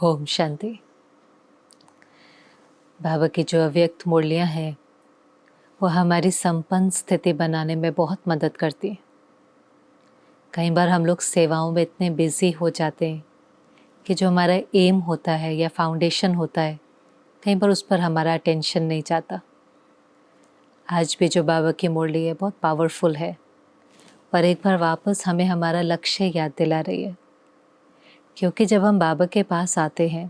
ओम शांति। बाबा की जो अव्यक्त मुरलियाँ हैं वो हमारी संपन्न स्थिति बनाने में बहुत मदद करती है। कई बार हम लोग सेवाओं में इतने बिजी हो जाते हैं कि जो हमारा एम होता है या फाउंडेशन होता है, कई बार उस पर हमारा अटेंशन नहीं जाता। आज भी जो बाबा की मुरली है बहुत पावरफुल है, पर एक बार वापस हमें हमारा लक्ष्य याद दिला रही है। क्योंकि जब हम बाबा के पास आते हैं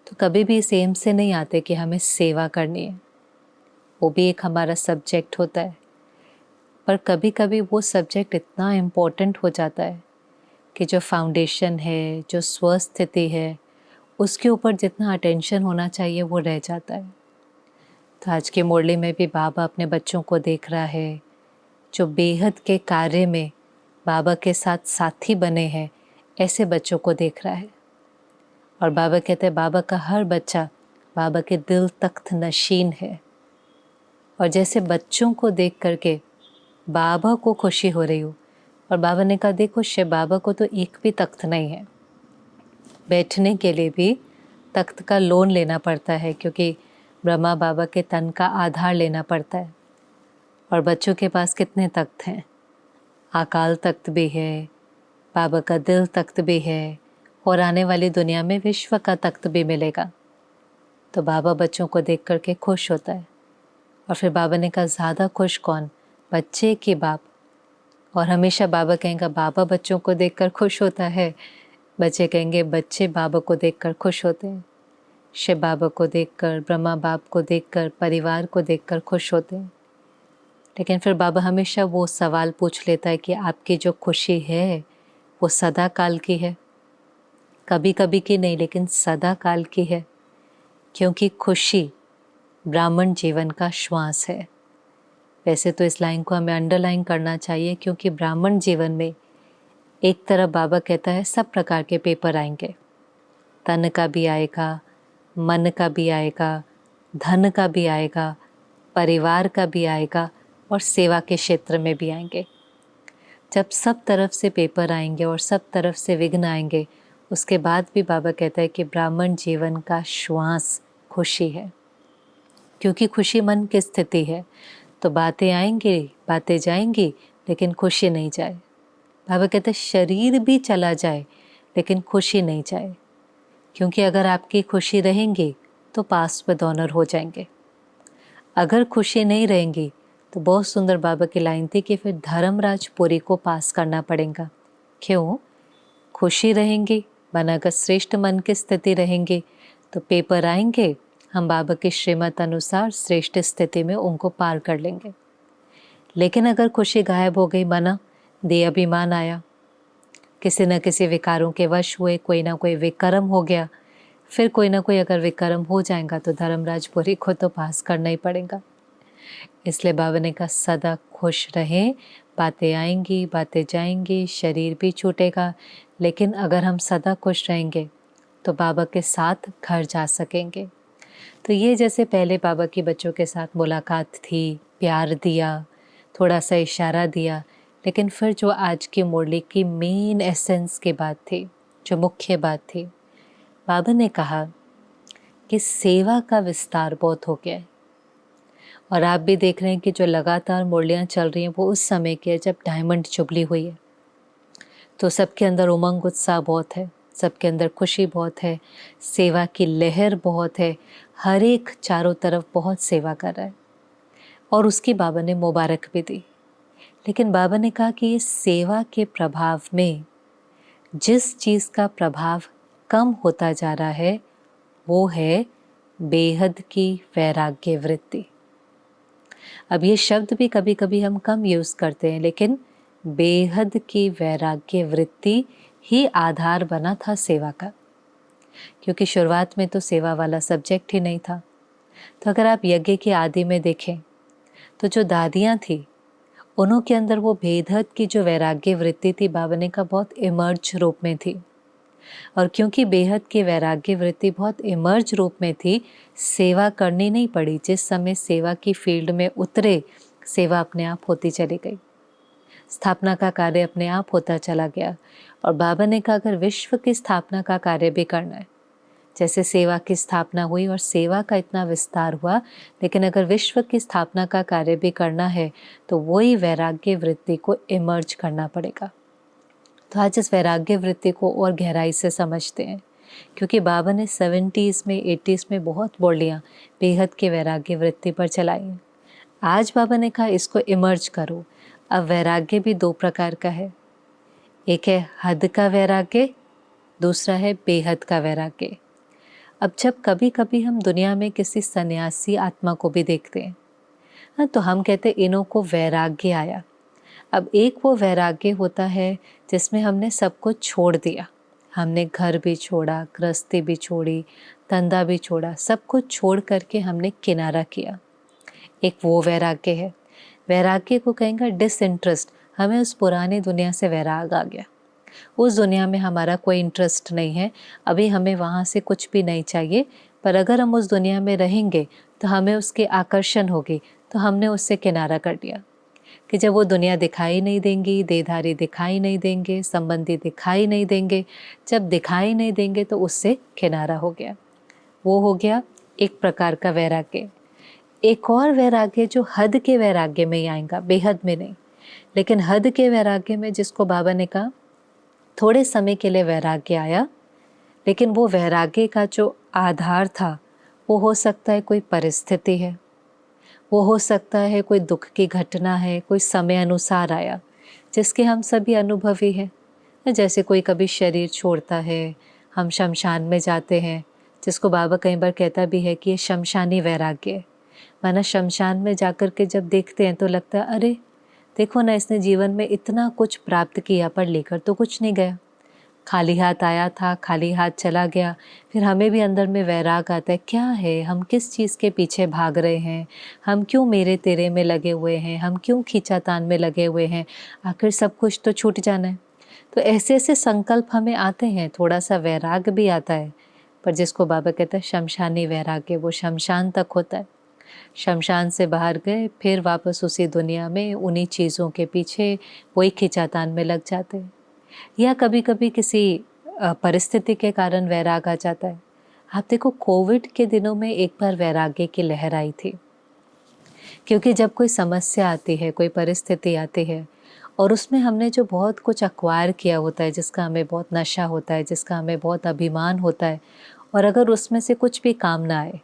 तो कभी भी इस एम से नहीं आते कि हमें सेवा करनी है। वो भी एक हमारा सब्जेक्ट होता है, पर कभी कभी वो सब्जेक्ट इतना इम्पोर्टेंट हो जाता है कि जो फाउंडेशन है, जो स्वस्थिति है, उसके ऊपर जितना अटेंशन होना चाहिए वो रह जाता है। तो आज की मुरली में भी बाबा अपने बच्चों को देख रहा है जो बेहद के कार्य में बाबा के साथ साथी बने हैं, ऐसे बच्चों को देख रहा है। और बाबा कहते हैं बाबा का हर बच्चा बाबा के दिल तख्त नशीन है। और जैसे बच्चों को देख करके बाबा को खुशी हो रही हो, और बाबा ने कहा देखो शिव बाबा को तो एक भी तख्त नहीं है, बैठने के लिए भी तख्त का लोन लेना पड़ता है, क्योंकि ब्रह्मा बाबा के तन का आधार लेना पड़ता है। और बच्चों के पास कितने तख्त हैं? अकाल तख्त भी है, बाबा का दिल तख्त भी है, और आने वाली दुनिया में विश्व का तख्त भी मिलेगा। तो बाबा बच्चों को देख करके खुश होता है। और फिर बाबा ने कहा ज़्यादा खुश कौन, बच्चे के बाप। और हमेशा बाबा कहेंगे बाबा बच्चों को देखकर खुश होता है, बच्चे कहेंगे बच्चे बाबा को देखकर खुश होते हैं। शिव बाबा को देखकर, ब्रह्मा बाप को देखकर, परिवार को देखकर खुश होते हैं। लेकिन फिर बाबा हमेशा वो सवाल पूछ लेता है कि आपकी जो खुशी है वो सदा काल की है? कभी कभी की नहीं, लेकिन सदा काल की है। क्योंकि खुशी ब्राह्मण जीवन का श्वास है। वैसे तो इस लाइन को हमें अंडरलाइन करना चाहिए, क्योंकि ब्राह्मण जीवन में एक तरफ बाबा कहता है सब प्रकार के पेपर आएंगे, तन का भी आएगा, मन का भी आएगा, धन का भी आएगा, परिवार का भी आएगा, और सेवा के क्षेत्र में भी आएंगे। जब सब तरफ से पेपर आएंगे और सब तरफ से विघ्न आएंगे, उसके बाद भी बाबा कहता है कि ब्राह्मण जीवन का श्वास खुशी है। क्योंकि खुशी मन की स्थिति है, तो बातें आएंगी, बातें जाएंगी, लेकिन खुशी नहीं जाए। बाबा कहते शरीर भी चला जाए लेकिन खुशी नहीं जाए। क्योंकि अगर आपकी खुशी रहेंगी तो पास में डोनर हो जाएंगे। अगर खुशी नहीं रहेंगी तो बहुत सुंदर बाबा की लाइन थी कि फिर धर्मराजपुरी को पास करना पड़ेगा। क्यों? खुशी रहेंगी, बनाकर श्रेष्ठ मन की स्थिति रहेंगी, तो पेपर आएंगे, हम बाबा की श्रीमत अनुसार श्रेष्ठ स्थिति में उनको पार कर लेंगे। लेकिन अगर खुशी गायब हो गई, बना दे अभिमान आया, किसी न किसी विकारों के वश हुए, कोई ना कोई विक्रम हो गया, फिर कोई ना कोई अगर विक्रम हो जाएगा तो धर्मराजपुरी को तो पास करना ही पड़ेगा। इसलिए बाबा ने कहा सदा खुश रहें, बातें आएंगी, बातें जाएंगी, शरीर भी छूटेगा, लेकिन अगर हम सदा खुश रहेंगे तो बाबा के साथ घर जा सकेंगे। तो ये जैसे पहले बाबा की बच्चों के साथ मुलाकात थी, प्यार दिया, थोड़ा सा इशारा दिया, लेकिन फिर जो आज की मुरली की मेन एसेंस की बात थी, जो मुख्य बात थी, बाबा ने कहा कि सेवा का विस्तार बहुत हो गया है। और आप भी देख रहे हैं कि जो लगातार मुरलियाँ चल रही हैं वो उस समय की है जब डायमंड जुबली हुई है। तो सबके अंदर उमंग उत्साह बहुत है, सबके अंदर खुशी बहुत है, सेवा की लहर बहुत है, हर एक चारों तरफ बहुत सेवा कर रहा है। और उसकी बाबा ने मुबारक भी दी। लेकिन बाबा ने कहा कि ये सेवा के प्रभाव में जिस चीज़ का प्रभाव कम होता जा रहा है वो है बेहद की वैराग्य वृत्ति। अब ये शब्द भी कभी कभी हम कम यूज़ करते हैं, लेकिन बेहद की वैराग्य वृत्ति ही आधार बना था सेवा का। क्योंकि शुरुआत में तो सेवा वाला सब्जेक्ट ही नहीं था। तो अगर आप यज्ञ के आदि में देखें तो जो दादियाँ थी उन्हों के अंदर वो बेहद की जो वैराग्य वृत्ति थी, बाबा ने का बहुत इमर्ज रूप में थी। और क्योंकि बेहद की वैराग्य वृत्ति बहुत इमर्ज रूप में थी, सेवा करनी नहीं पड़ी। जिस समय सेवा की फील्ड में उतरे, सेवा अपने आप होती चली गई, स्थापना का कार्य अपने आप होता चला गया। और बाबा ने कहा अगर विश्व की स्थापना का कार्य भी करना है जैसे सेवा की स्थापना हुई और सेवा का इतना विस्तार हुआ, लेकिन अगर विश्व की स्थापना का कार्य भी करना है तो वही वैराग्य वृत्ति को इमर्ज करना पड़ेगा। तो आज इस वैराग्य वृत्ति को और गहराई से समझते हैं, क्योंकि बाबा ने 70s में 80s में बहुत बोलियाँ बेहद के वैराग्य वृत्ति पर चलाई। आज बाबा ने कहा इसको इमर्ज करो। अब वैराग्य भी दो प्रकार का है, एक है हद का वैराग्य, दूसरा है बेहद का वैराग्य। अब जब कभी कभी हम दुनिया में किसी सन्यासी आत्मा को भी देखते हैं तो हम कहते हैं इन्हों को वैराग्य आया। अब एक वो वैराग्य होता है जिसमें हमने सब कुछ छोड़ दिया, हमने घर भी छोड़ा, गृहस्थी भी छोड़ी, धंधा भी छोड़ा, सब कुछ छोड़ करके हमने किनारा किया। एक वो वैराग्य है। वैराग्य को कहेंगे डिसइंटरेस्ट, हमें उस पुरानी दुनिया से वैराग आ गया, उस दुनिया में हमारा कोई इंटरेस्ट नहीं है, अभी हमें वहाँ से कुछ भी नहीं चाहिए, पर अगर हम उस दुनिया में रहेंगे तो हमें उसके आकर्षण होगी, तो हमने उससे किनारा कर दिया कि जब वो दुनिया दिखाई नहीं देंगी, देहधारी दिखाई नहीं देंगे, संबंधी दिखाई नहीं देंगे, जब दिखाई नहीं देंगे तो उससे किनारा हो गया। वो हो गया एक प्रकार का वैराग्य। एक और वैराग्य जो हद के वैराग्य में ही आएगा, बेहद में नहीं, लेकिन हद के वैराग्य में जिसको बाबा ने कहा थोड़े समय के लिए वैराग्य आया, लेकिन वो वैराग्य का जो आधार था वो हो सकता है कोई परिस्थिति है, वो हो सकता है कोई दुख की घटना है, कोई समय अनुसार आया जिसके हम सभी अनुभवी हैं। जैसे कोई कभी शरीर छोड़ता है, हम शमशान में जाते हैं, जिसको बाबा कई बार कहता भी है कि ये शमशानी वैराग्य है। माना शमशान में जाकर के जब देखते हैं तो लगता है अरे देखो ना, इसने जीवन में इतना कुछ प्राप्त किया पर लेकर तो कुछ नहीं गया, खाली हाथ आया था, खाली हाथ चला गया। फिर हमें भी अंदर में वैराग आता है, क्या है, हम किस चीज़ के पीछे भाग रहे हैं, हम क्यों मेरे तेरे में लगे हुए हैं, हम क्यों खींचातान में लगे हुए हैं, आखिर सब कुछ तो छूट जाना है। तो ऐसे ऐसे संकल्प हमें आते हैं, थोड़ा सा वैराग भी आता है, पर जिसको बाबा कहते हैं शमशानी वैराग्य, वो शमशान तक होता है। शमशान से बाहर गए, फिर वापस उसी दुनिया में उन्हीं चीज़ों के पीछे वही खिंचातान में लग जाते हैं। या कभी कभी किसी परिस्थिति के कारण वैराग आ जाता है। आप देखो कोविड के दिनों में एक बार वैराग्य की लहर आई थी, क्योंकि जब कोई समस्या आती है, कोई परिस्थिति आती है और उसमें हमने जो बहुत कुछ एक्वायर किया होता है, जिसका हमें बहुत नशा होता है, जिसका हमें बहुत अभिमान होता है, और अगर उसमें से कुछ भी काम ना आए,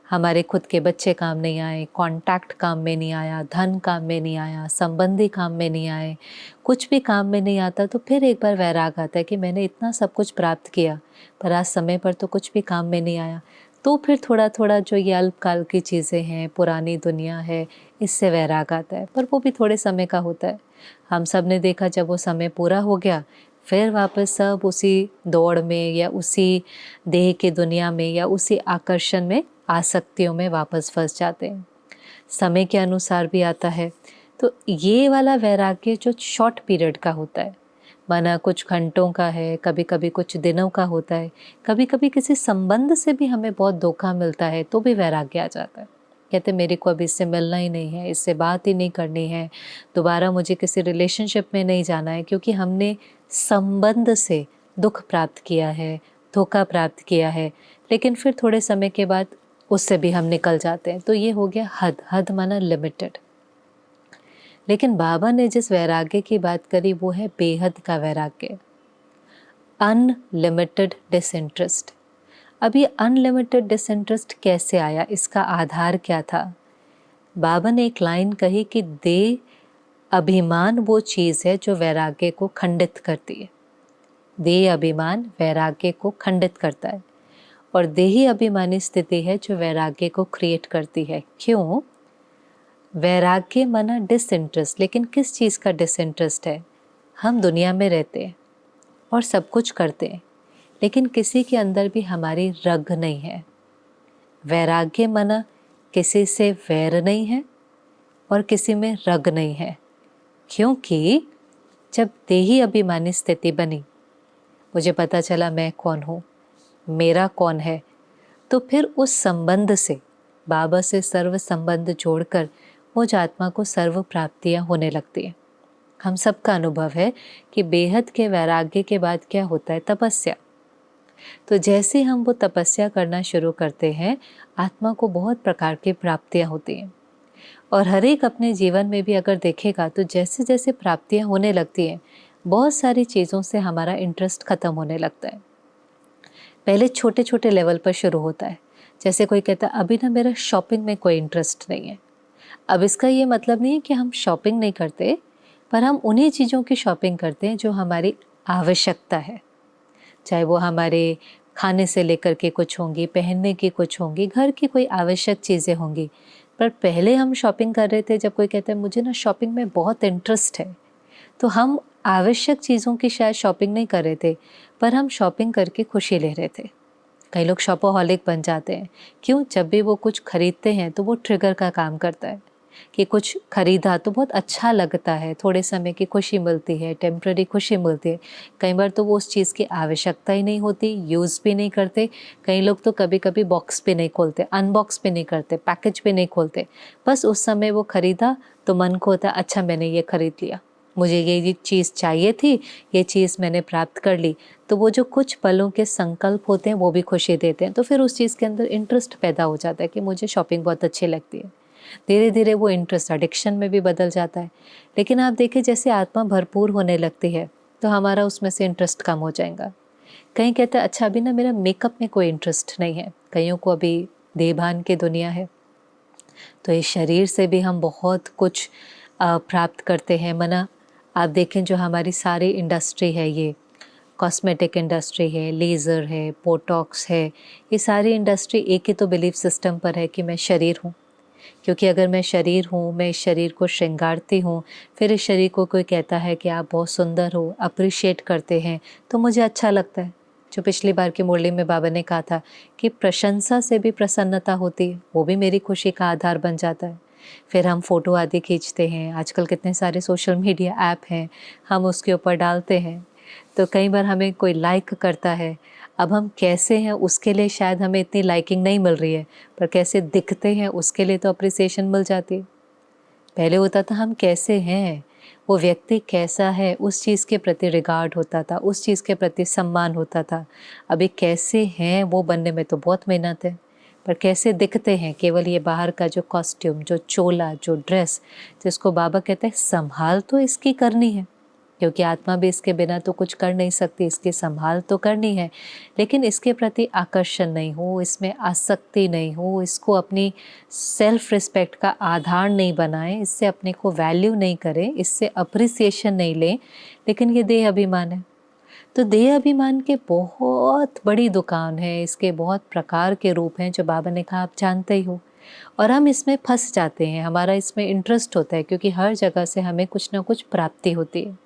हमारे खुद के बच्चे काम नहीं आए, कॉन्टैक्ट काम में नहीं आया, धन काम में नहीं आया, संबंधी काम में नहीं आए, कुछ भी काम में नहीं आता, तो फिर एक बार वैराग आता है कि मैंने इतना सब कुछ प्राप्त किया पर आज समय पर तो कुछ भी काम में नहीं आया। तो फिर थोड़ा थोड़ा जो ये अल्पकाल की चीज़ें हैं, पुरानी दुनिया है, इससे वैराग आता है, पर वो भी थोड़े समय का होता है। हम सब ने देखा जब वो समय पूरा हो गया, फिर वापस सब उसी दौड़ में या उसी देह की दुनिया में या उसी आकर्षण में, आसक्तियों में वापस फंस जाते हैं। समय के अनुसार भी आता है। तो ये वाला वैराग्य जो शॉर्ट पीरियड का होता है, माना कुछ घंटों का है, कभी कभी कुछ दिनों का होता है, कभी कभी किसी संबंध से भी हमें बहुत धोखा मिलता है तो भी वैराग्य आ जाता है। कहते मेरे को अभी इससे मिलना ही नहीं है, इससे बात ही नहीं करनी है, दोबारा मुझे किसी रिलेशनशिप में नहीं जाना है, क्योंकि हमने संबंध से दुख प्राप्त किया है, धोखा प्राप्त किया है। लेकिन फिर थोड़े समय के बाद उससे भी हम निकल जाते हैं। तो ये हो गया हद। हद माना लिमिटेड। लेकिन बाबा ने जिस वैराग्य की बात करी वो है बेहद का वैराग्य, अनलिमिटेड डिसइंटरेस्ट। अब ये अनलिमिटेड डिसइंटरेस्ट कैसे आया, इसका आधार क्या था? बाबा ने एक लाइन कही कि दे अभिमान वो चीज़ है जो वैराग्य को खंडित करती है। देह अभिमान वैराग्य को खंडित करता है, और देही अभिमानी स्थिति है जो वैराग्य को क्रिएट करती है। क्यों? वैराग्य माना डिसइंटरेस्ट, लेकिन किस चीज़ का डिसइंटरेस्ट है? हम दुनिया में रहते हैं और सब कुछ करते हैं, लेकिन किसी के अंदर भी हमारी रग नहीं है। वैराग्य माना किसी से वैर नहीं है और किसी में रग नहीं है, क्योंकि जब देही अभिमानी स्थिति बनी, मुझे पता चला मैं कौन हूँ, मेरा कौन है, तो फिर उस संबंध से, बाबा से सर्व संबंध जोड़कर मुझ आत्मा को सर्व प्राप्तियाँ होने लगती हैं। हम सबका अनुभव है कि बेहद के वैराग्य के बाद क्या होता है? तपस्या। तो जैसे हम वो तपस्या करना शुरू करते हैं, आत्मा को बहुत प्रकार की प्राप्तियाँ होती हैं। और हर एक अपने जीवन में भी अगर देखेगा तो जैसे जैसे प्राप्तियाँ होने लगती हैं, बहुत सारी चीज़ों से हमारा इंटरेस्ट ख़त्म होने लगता है। पहले छोटे छोटे लेवल पर शुरू होता है। जैसे कोई कहता है अभी ना मेरा शॉपिंग में कोई इंटरेस्ट नहीं है। अब इसका ये मतलब नहीं है कि हम शॉपिंग नहीं करते, पर हम उन्हीं चीज़ों की शॉपिंग करते हैं जो हमारी आवश्यकता है। चाहे वो हमारे खाने से लेकर के कुछ होंगी, पहनने की कुछ होंगी, घर की कोई आवश्यक चीज़ें होंगी। पर पहले हम शॉपिंग कर रहे थे, जब कोई कहता है मुझे ना शॉपिंग में बहुत इंटरेस्ट है, तो हम आवश्यक चीज़ों की शायद शॉपिंग नहीं कर रहे थे, पर हम शॉपिंग करके खुशी ले रहे थे। कई लोग शॉपोहॉलिक बन जाते हैं। क्यों? जब भी वो कुछ खरीदते हैं तो वो ट्रिगर का काम करता है कि कुछ खरीदा तो बहुत अच्छा लगता है, थोड़े समय की खुशी मिलती है, टेम्पररी खुशी मिलती है। कई बार तो वो उस चीज़ की आवश्यकता ही नहीं होती, यूज़ भी नहीं करते। कई लोग तो कभी कभी बॉक्स भी नहीं खोलते, अनबॉक्स भी नहीं करते, पैकेज भी नहीं खोलते। बस उस समय वो खरीदा तो मन को होता अच्छा मैंने ये खरीद लिया, मुझे ये चीज़ चाहिए थी, ये चीज़ मैंने प्राप्त कर ली। तो वो जो कुछ पलों के संकल्प होते हैं वो भी खुशी देते हैं। तो फिर उस चीज़ के अंदर इंटरेस्ट पैदा हो जाता है कि मुझे शॉपिंग बहुत अच्छी लगती है। धीरे धीरे वो इंटरेस्ट एडिक्शन में भी बदल जाता है। लेकिन आप देखिए जैसे आत्मा भरपूर होने लगती है तो हमारा उसमें से इंटरेस्ट कम हो जाएगा। कहीं कहते हैं अच्छा अभी ना मेरा मेकअप में कोई इंटरेस्ट नहीं है, कईयों को अभी देहभान की दुनिया है। तो इस शरीर से भी हम बहुत कुछ प्राप्त करते हैं। मना आप देखें जो हमारी सारी इंडस्ट्री है, ये कॉस्मेटिक इंडस्ट्री है, लेज़र है, बोटॉक्स है, ये सारी इंडस्ट्री एक ही तो बिलीफ सिस्टम पर है कि मैं शरीर हूँ। क्योंकि अगर मैं शरीर हूँ, मैं इस शरीर को श्रृंगारती हूँ, फिर इस शरीर को कोई कहता है कि आप बहुत सुंदर हो, अप्रिशिएट करते हैं, तो मुझे अच्छा लगता है। जो पिछली बार की मुरली में बाबा ने कहा था कि प्रशंसा से भी प्रसन्नता होती है, वो भी मेरी खुशी का आधार बन जाता है। फिर हम फ़ोटो आदि खींचते हैं, आजकल कितने सारे सोशल मीडिया ऐप हैं, हम उसके ऊपर डालते हैं, तो कई बार हमें कोई लाइक करता है। अब हम कैसे हैं उसके लिए शायद हमें इतनी लाइकिंग नहीं मिल रही है, पर कैसे दिखते हैं उसके लिए तो अप्रिसिएशन मिल जाती है। पहले होता था हम कैसे हैं, वो व्यक्ति कैसा है, उस चीज़ के प्रति रिगार्ड होता था, उस चीज़ के प्रति सम्मान होता था। अभी कैसे हैं वो बनने में तो बहुत मेहनत है, पर कैसे दिखते हैं केवल ये बाहर का जो कॉस्ट्यूम, जो चोला, जो ड्रेस, जिसको बाबा कहते हैं संभाल तो इसकी करनी है, क्योंकि आत्मा भी इसके बिना तो कुछ कर नहीं सकती, इसकी संभाल तो करनी है। लेकिन इसके प्रति आकर्षण नहीं हो, इसमें आसक्ति नहीं हो, इसको अपनी सेल्फ रिस्पेक्ट का आधार नहीं बनाएं, इससे अपने को वैल्यू नहीं करें, इससे अप्रिसिएशन नहीं लें। लेकिन ये देह अभिमान है। तो देह अभिमान के बहुत बड़ी दुकान है, इसके बहुत प्रकार के रूप हैं जो बाबा ने कहा आप जानते ही हो। और हम इसमें फंस जाते हैं, हमारा इसमें इंटरेस्ट होता है क्योंकि हर जगह से हमें कुछ ना कुछ प्राप्ति होती है।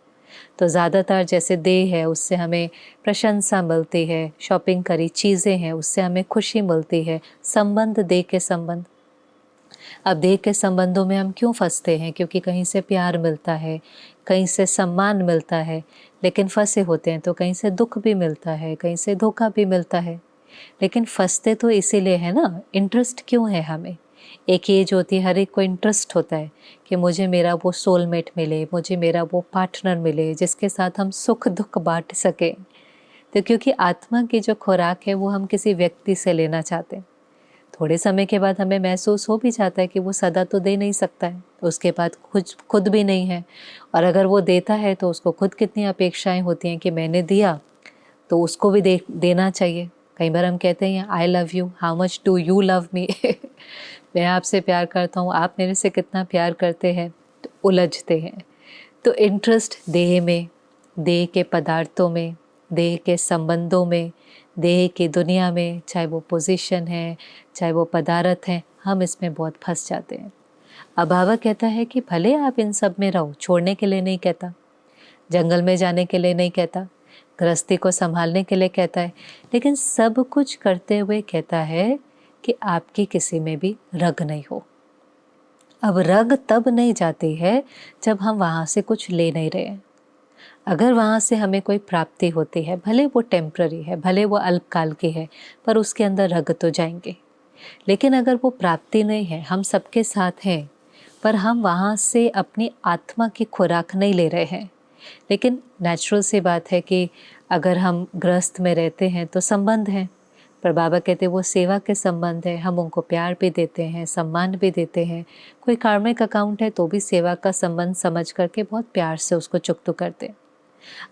तो ज़्यादातर जैसे देह है उससे हमें प्रशंसा मिलती है, शॉपिंग करी चीज़ें हैं उससे हमें खुशी मिलती है, संबंध देह के संबंध। अब देह के संबंधों में हम क्यों फंसते हैं? क्योंकि कहीं से प्यार मिलता है, कहीं से सम्मान मिलता है, लेकिन फंसे होते हैं तो कहीं से दुख भी मिलता है, कहीं से धोखा भी मिलता है। लेकिन फंसते तो इसीलिए है ना, इंटरेस्ट क्यों है हमें? एक एज होती है, हर एक को इंटरेस्ट होता है कि मुझे मेरा वो सोलमेट मिले, मुझे मेरा वो पार्टनर मिले जिसके साथ हम सुख दुख बांट सकें। तो क्योंकि आत्मा की जो खुराक है वो हम किसी व्यक्ति से लेना चाहते हैं। थोड़े समय के बाद हमें महसूस हो भी जाता है कि वो सदा तो दे नहीं सकता है, उसके पास खुद भी नहीं है। और अगर वो देता है तो उसको खुद कितनी अपेक्षाएं होती हैं कि मैंने दिया तो उसको भी देना चाहिए। कई बार हम कहते हैं I love you, how much do you love me मैं आपसे प्यार करता हूँ, आप मेरे से कितना प्यार करते हैं। तो उलझते हैं। तो इंटरेस्ट देह में, देह के पदार्थों में, देह के संबंधों में, देह की दुनिया में, चाहे वो पोजीशन है, चाहे वो पदार्थ हैं, हम इसमें बहुत फंस जाते हैं। अब बाबा कहता है कि भले आप इन सब में रहो, छोड़ने के लिए नहीं कहता, जंगल में जाने के लिए नहीं कहता, गृहस्थी को संभालने के लिए कहता है, लेकिन सब कुछ करते हुए कहता है कि आपकी किसी में भी रग नहीं हो। अब रग तब नहीं जाती है जब हम वहाँ से कुछ ले नहीं रहे हैं। अगर वहाँ से हमें कोई प्राप्ति होती है, भले वो टेम्प्ररी है, भले वो अल्पकाल की है, पर उसके अंदर रग तो जाएंगे। लेकिन अगर वो प्राप्ति नहीं है, हम सबके साथ हैं, पर हम वहाँ से अपनी आत्मा की खुराक नहीं ले रहे हैं। लेकिन नेचुरल सी बात है कि अगर हम गृहस्थ में रहते हैं तो संबंध हैं, पर बाबा कहते वो सेवा के संबंध है। हम उनको प्यार भी देते हैं, सम्मान भी देते हैं। कोई कार्मिक अकाउंट है तो भी सेवा का संबंध समझ करके बहुत प्यार से उसको चुकतू करते हैं।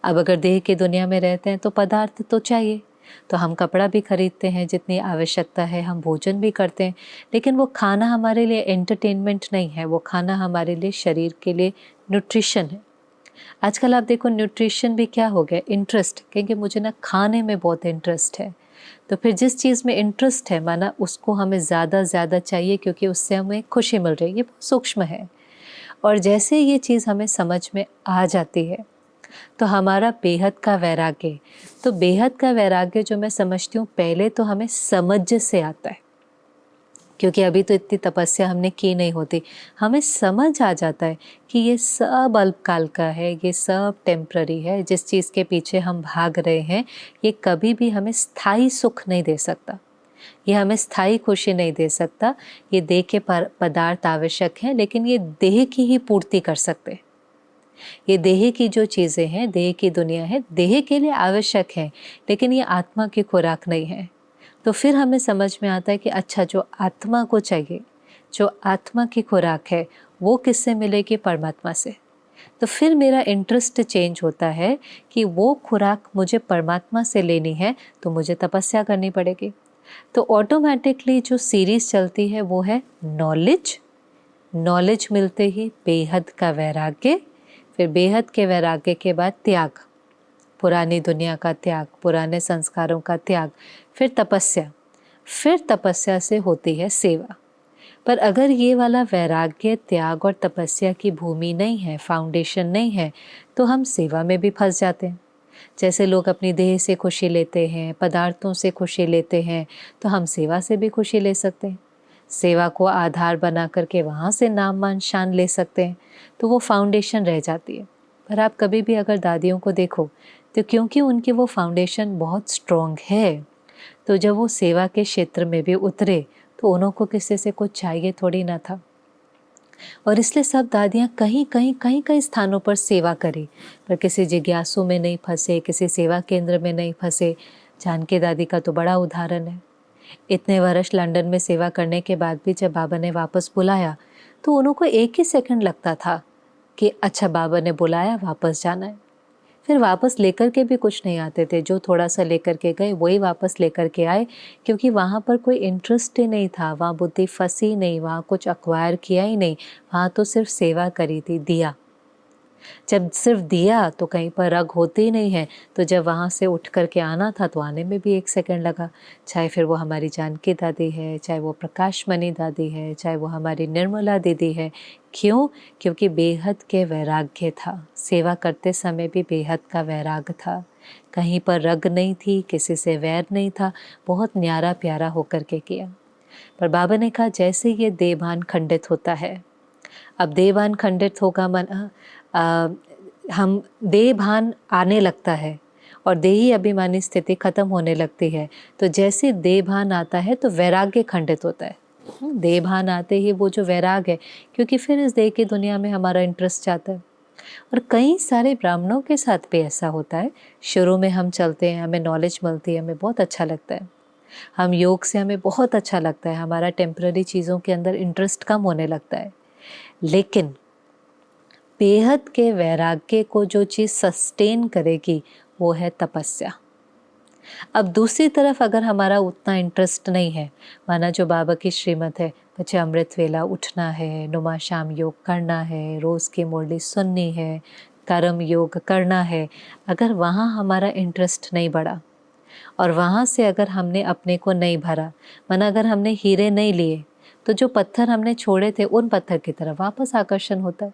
अब अगर देह की दुनिया में रहते हैं तो पदार्थ तो चाहिए, तो हम कपड़ा भी खरीदते हैं जितनी आवश्यकता है, हम भोजन भी करते हैं, लेकिन वो खाना हमारे लिए एंटरटेनमेंट नहीं है, वो खाना हमारे लिए शरीर के लिए न्यूट्रिशन है। आजकल आप देखो न्यूट्रिशन भी क्या हो गया, इंटरेस्ट, कहेंगे मुझे ना खाने में बहुत इंटरेस्ट है। तो फिर जिस चीज़ में इंटरेस्ट है माना उसको हमें ज़्यादा चाहिए, क्योंकि उससे हमें खुशी मिल रही है। ये बहुत सूक्ष्म है। और जैसे ये चीज़ हमें समझ में आ जाती है तो हमारा बेहद का वैराग्य, तो बेहद का वैराग्य जो मैं समझती हूँ पहले तो हमें समझ से आता है, क्योंकि अभी तो इतनी तपस्या हमने की नहीं होती। हमें समझ आ जाता है कि ये सब अल्पकाल का है, ये सब टेम्प्ररी है। जिस चीज़ के पीछे हम भाग रहे हैं ये कभी भी हमें स्थायी सुख नहीं दे सकता, ये हमें स्थायी खुशी नहीं दे सकता। ये देह के पदार्थ आवश्यक हैं, लेकिन ये देह की ही पूर्ति कर सकते हैं। ये देह की जो चीज़ें हैं, देह की दुनिया है, देह के लिए आवश्यक है, लेकिन ये आत्मा की खुराक नहीं है। तो फिर हमें समझ में आता है कि अच्छा, जो आत्मा को चाहिए, जो आत्मा की खुराक है, वो किससे मिलेगी? परमात्मा से। तो फिर मेरा इंटरेस्ट चेंज होता है कि वो खुराक मुझे परमात्मा से लेनी है, तो मुझे तपस्या करनी पड़ेगी। तो ऑटोमेटिकली जो सीरीज चलती है वो है नॉलेज। नॉलेज मिलते ही बेहद का वैराग्य, फिर बेहद के वैराग्य के बाद त्याग, पुरानी दुनिया का त्याग, पुराने संस्कारों का त्याग, फिर तपस्या, फिर तपस्या से होती है सेवा। पर अगर ये वाला वैराग्य, त्याग और तपस्या की भूमि नहीं है, फाउंडेशन नहीं है, तो हम सेवा में भी फंस जाते हैं। जैसे लोग अपनी देह से खुशी लेते हैं, पदार्थों से खुशी लेते हैं, तो हम सेवा से भी खुशी ले सकते हैं। सेवा को आधार बना करके वहाँ से नाम मान शान ले सकते हैं, तो वो फाउंडेशन रह जाती है। पर आप कभी भी अगर दादियों को देखो तो क्योंकि उनकी वो फाउंडेशन बहुत स्ट्रॉन्ग है, तो जब वो सेवा के क्षेत्र में भी उतरे तो उन्हों को किसी से कुछ चाहिए थोड़ी ना था। और इसलिए सब दादियाँ कहीं स्थानों पर सेवा करी, पर किसी जिज्ञासु में नहीं फंसे, किसी सेवा केंद्र में नहीं फंसे। जानकी दादी का तो बड़ा उदाहरण है। इतने वर्ष लंदन में सेवा करने के बाद भी जब बाबा ने वापस बुलाया तो उनको एक ही सेकंड लगता था कि अच्छा, बाबा ने बुलाया, वापस जाना है। फिर वापस लेकर के भी कुछ नहीं आते थे, जो थोड़ा सा लेकर के गए वही वापस लेकर के आए, क्योंकि वहाँ पर कोई इंटरेस्ट ही नहीं था, वहाँ बुद्धि फंसी नहीं, वहाँ कुछ अक्वायर किया ही नहीं, वहाँ तो सिर्फ सेवा करी थी, दिया। जब सिर्फ दिया तो कहीं पर रग होती ही नहीं है, तो जब वहाँ से उठ कर के आना था तो आने में भी एक सेकंड लगा। चाहे फिर वो हमारी जानकी दादी है, चाहे वो प्रकाश मणि दादी है, चाहे वो हमारी निर्मला दीदी है। क्यों? क्योंकि बेहद के वैराग्य था, सेवा करते समय भी बेहद का वैराग था, कहीं पर रग नहीं थी, किसी से वैर नहीं था, बहुत न्यारा प्यारा होकर के किया। पर बाबा ने कहा जैसे ये देहभान खंडित होता है, अब देहभान खंडित होगा, मन हम देहभान आने लगता है और देही अभिमानी स्थिति खत्म होने लगती है। तो जैसे देहभान आता है तो वैराग्य खंडित होता है। देहभान आते ही वो जो वैराग है, क्योंकि फिर इस देह की दुनिया में हमारा इंटरेस्ट जाता है। और कई सारे ब्राह्मणों के साथ भी ऐसा होता है। शुरू में हम चलते हैं, हमें नॉलेज मिलती है, हमें बहुत अच्छा लगता है, हम योग से हमें बहुत अच्छा लगता है, हमारा टेम्पररी चीज़ों के अंदर इंटरेस्ट कम होने लगता है। लेकिन बेहद के वैराग्य को जो चीज़ सस्टेन करेगी वो है तपस्या। अब दूसरी तरफ अगर हमारा उतना इंटरेस्ट नहीं है, माना जो बाबा की श्रीमत है, बच्चे अमृत वेला उठना है, नुमा शाम योग करना है, रोज़ की मुरली सुननी है, कर्म योग करना है, अगर वहाँ हमारा इंटरेस्ट नहीं बढ़ा और वहाँ से अगर हमने अपने को नहीं भरा, माना अगर हमने हीरे नहीं लिए, तो जो पत्थर हमने छोड़े थे उन पत्थर की तरफ वापस आकर्षण होता है।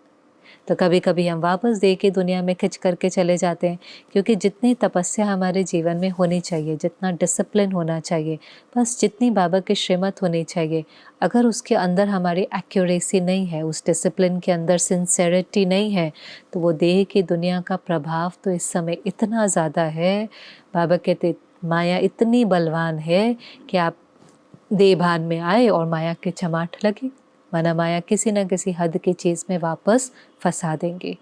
तो कभी कभी हम वापस देह की दुनिया में खिंच करके चले जाते हैं, क्योंकि जितनी तपस्या हमारे जीवन में होनी चाहिए, जितना डिसिप्लिन होना चाहिए, बस जितनी बाबा की श्रीमत होनी चाहिए, अगर उसके अंदर हमारी एक्यूरेसी नहीं है, उस डिसिप्लिन के अंदर सिंसेरिटी नहीं है, तो वो देह की दुनिया का प्रभाव तो इस समय इतना ज़्यादा है। बाबा कहते माया इतनी बलवान है कि आप देहभान में आए और माया की चमाट लगी, माना माया किसी न किसी हद की चीज़ में वापस फंसा देंगे।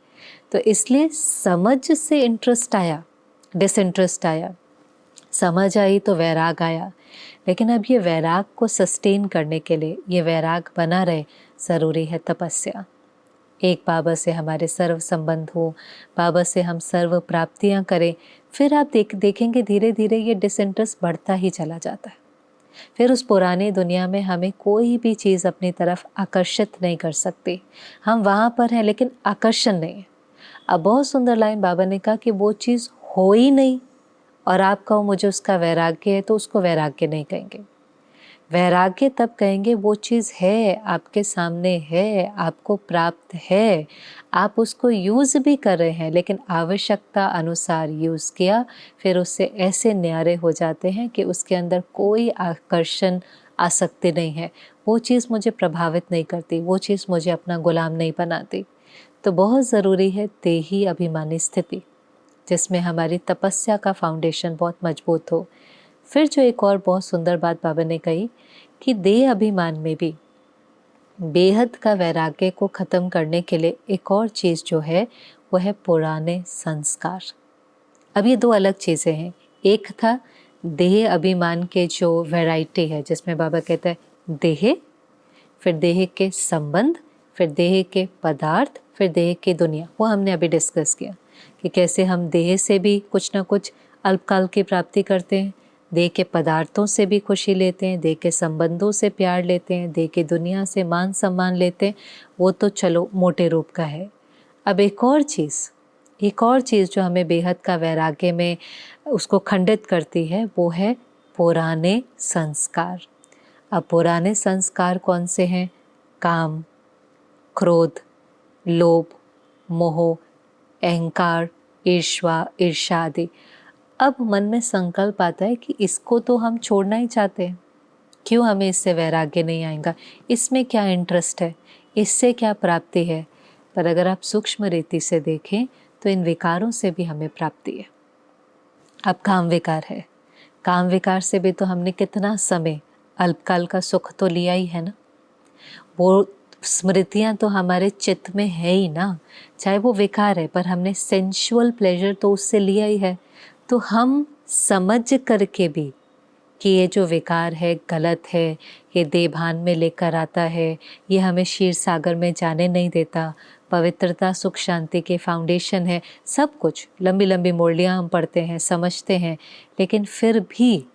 तो इसलिए समझ से इंटरेस्ट आया, डिसइंटरेस्ट आया, समझ आई तो वैराग आया। लेकिन अब ये वैराग को सस्टेन करने के लिए, ये वैराग बना रहे, ज़रूरी है तपस्या। एक बाबा से हमारे सर्व संबंध हो, बाबा से हम सर्व प्राप्तियां करें, फिर आप देखेंगे धीरे धीरे ये डिसइंटरेस्ट बढ़ता ही चला जाता है। फिर उस पुरानी दुनिया में हमें कोई भी चीज़ अपनी तरफ आकर्षित नहीं कर सकती। हम वहाँ पर हैं लेकिन आकर्षण नहीं है। अब बहुत सुंदर लाइन बाबा ने कहा कि वो चीज़ हो ही नहीं और आप कहो मुझे उसका वैराग्य है, तो उसको वैराग्य नहीं कहेंगे। वैराग्य तब कहेंगे वो चीज़ है, आपके सामने है, आपको प्राप्त है, आप उसको यूज़ भी कर रहे हैं, लेकिन आवश्यकता अनुसार यूज़ किया, फिर उससे ऐसे न्यारे हो जाते हैं कि उसके अंदर कोई आकर्षण आसक्ति नहीं है। वो चीज़ मुझे प्रभावित नहीं करती, वो चीज़ मुझे अपना गुलाम नहीं बनाती। तो बहुत ज़रूरी है देही अभिमानी स्थिति, जिसमें हमारी तपस्या का फाउंडेशन बहुत मजबूत हो। फिर जो एक और बहुत सुंदर बात बाबा ने कही कि देह अभिमान में भी बेहद का वैराग्य को ख़त्म करने के लिए एक और चीज़ जो है वो है पुराने संस्कार। अब ये दो अलग चीज़ें हैं। एक था देह अभिमान के जो वैरायटी है, जिसमें बाबा कहता है देह, फिर देह के संबंध, फिर देह के पदार्थ, फिर देह की दुनिया। वो हमने अभी डिस्कस किया कि कैसे हम देह से भी कुछ ना कुछ अल्पकाल की प्राप्ति करते हैं, देह के पदार्थों से भी खुशी लेते हैं, देह के संबंधों से प्यार लेते हैं, देह की दुनिया से मान सम्मान लेते हैं। वो तो चलो मोटे रूप का है। अब एक और चीज़ जो हमें बेहद का वैराग्य में उसको खंडित करती है, वो है पुराने संस्कार। अब पुराने संस्कार कौन से हैं? काम, क्रोध, लोभ, मोह, अहंकार, ईर्ष्या आदि। अब मन में संकल्प आता है कि इसको तो हम छोड़ना ही चाहते हैं, क्यों हमें इससे वैराग्य नहीं आएगा, इसमें क्या इंटरेस्ट है, इससे क्या प्राप्ति है। पर अगर आप सूक्ष्म रीति से देखें तो इन विकारों से भी हमें प्राप्ति है। अब काम विकार है, काम विकार से भी तो हमने कितना समय अल्पकाल का सुख तो लिया ही है ना। वो स्मृतियाँ तो हमारे चित्त में है ही ना, चाहे वो विकार है, पर हमने सेंशुअल प्लेजर तो उससे लिया ही है। तो हम समझ करके भी कि ये जो विकार है गलत है, ये देभान में लेकर आता है, ये हमें क्षीर सागर में जाने नहीं देता, पवित्रता सुख शांति के फाउंडेशन है, सब कुछ लंबी लंबी मुरलियाँ हम पढ़ते हैं, समझते हैं, लेकिन फिर भी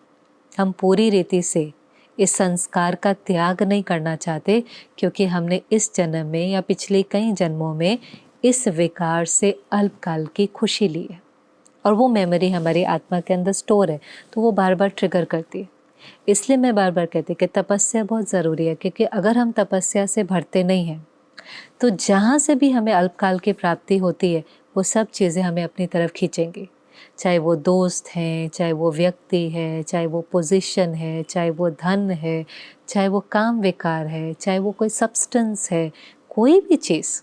हम पूरी रीति से इस संस्कार का त्याग नहीं करना चाहते, क्योंकि हमने इस जन्म में या पिछले कई जन्मों में इस विकार से अल्पकाल की खुशी ली है और वो मेमोरी हमारी आत्मा के अंदर स्टोर है, तो वो बार बार ट्रिगर करती है। इसलिए मैं बार बार कहती कि तपस्या बहुत ज़रूरी है, क्योंकि अगर हम तपस्या से भरते नहीं हैं तो जहाँ से भी हमें अल्पकाल की प्राप्ति होती है वो सब चीज़ें हमें अपनी तरफ खींचेंगी, चाहे वो दोस्त हैं, चाहे वो व्यक्ति है, चाहे वो पोजीशन है, चाहे वो धन है, चाहे वो काम विकार है, चाहे वो कोई सब्सटेंस है, कोई भी चीज़,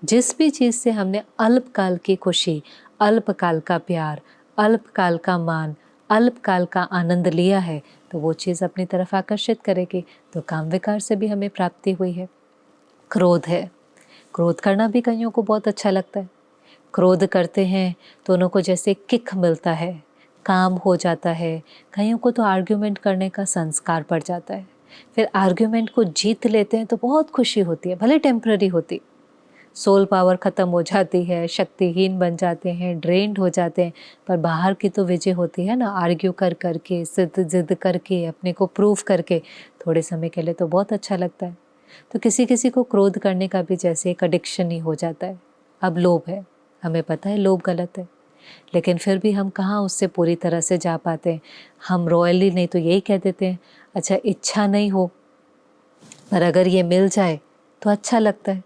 जिस भी चीज़ से हमने अल्पकाल की खुशी, अल्पकाल का प्यार, अल्पकाल का मान, अल्पकाल का आनंद लिया है, तो वो चीज़ अपनी तरफ आकर्षित करेगी। तो काम विकार से भी हमें प्राप्ति हुई है। क्रोध है, क्रोध करना भी कईयों को बहुत अच्छा लगता है। क्रोध करते हैं तो उनको जैसे किक मिलता है, काम हो जाता है। कईयों को तो आर्ग्यूमेंट करने का संस्कार पड़ जाता है, फिर आर्ग्यूमेंट को जीत लेते हैं तो बहुत खुशी होती है, भले टेम्पररी होती। सोल पावर ख़त्म हो जाती है, शक्तिहीन बन जाते हैं, ड्रेन्ड हो जाते हैं, पर बाहर की तो विजय होती है ना, आर्ग्यू कर करके, जिद करके, अपने को प्रूव करके, थोड़े समय के लिए तो बहुत अच्छा लगता है। तो किसी किसी को क्रोध करने का भी जैसे एक एडिक्शन ही हो जाता है। अब लोभ है, हमें पता है लोभ गलत है, लेकिन फिर भी हम कहाँ उससे पूरी तरह से जा पाते हैं। हम रॉयली नहीं तो यही कह देते हैं, अच्छा इच्छा नहीं हो पर अगर ये मिल जाए तो अच्छा लगता है।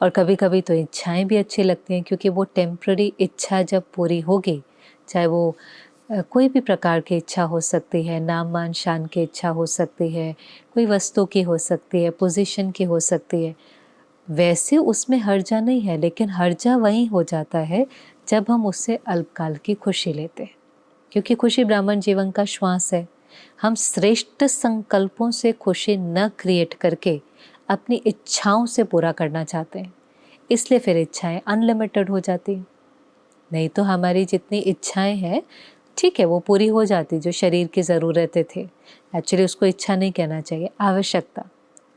और कभी कभी तो इच्छाएं भी अच्छी लगती हैं, क्योंकि वो टेम्प्ररी इच्छा जब पूरी होगी, चाहे वो कोई भी प्रकार की इच्छा हो सकती है, नाम मान शान की इच्छा हो सकती है, कोई वस्तु की हो सकती है, पोजीशन की हो सकती है, वैसे उसमें हर्जा नहीं है, लेकिन हर्जा वहीं हो जाता है जब हम उससे अल्पकाल की खुशी लेते हैं, क्योंकि खुशी ब्राह्मण जीवन का श्वास है। हम श्रेष्ठ संकल्पों से खुशी न क्रिएट करके अपनी इच्छाओं से पूरा करना चाहते हैं, इसलिए फिर इच्छाएं अनलिमिटेड हो जाती हैं। नहीं तो हमारी जितनी इच्छाएं हैं ठीक है वो पूरी हो जाती, जो शरीर की ज़रूरतें थे। एक्चुअली उसको इच्छा नहीं कहना चाहिए, आवश्यकता।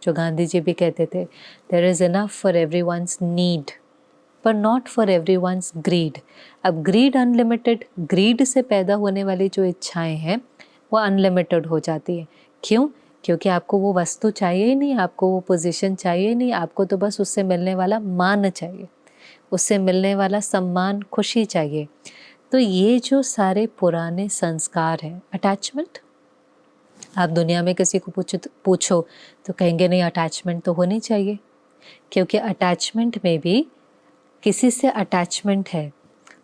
जो गांधी जी भी कहते थे, there is enough for everyone's need पर नॉट फॉर एवरीवन्स ग्रीड। अब ग्रीड अनलिमिटेड, ग्रीड से पैदा होने वाली जो इच्छाएं हैं वो अनलिमिटेड हो जाती है। क्यों? क्योंकि आपको वो वस्तु चाहिए ही नहीं, आपको वो पोजीशन चाहिए ही नहीं, आपको तो बस उससे मिलने वाला मान चाहिए, उससे मिलने वाला सम्मान, खुशी चाहिए। तो ये जो सारे पुराने संस्कार हैं, अटैचमेंट, आप दुनिया में किसी को पूछो तो कहेंगे नहीं अटैचमेंट तो होनी चाहिए, क्योंकि अटैचमेंट में भी किसी से अटैचमेंट है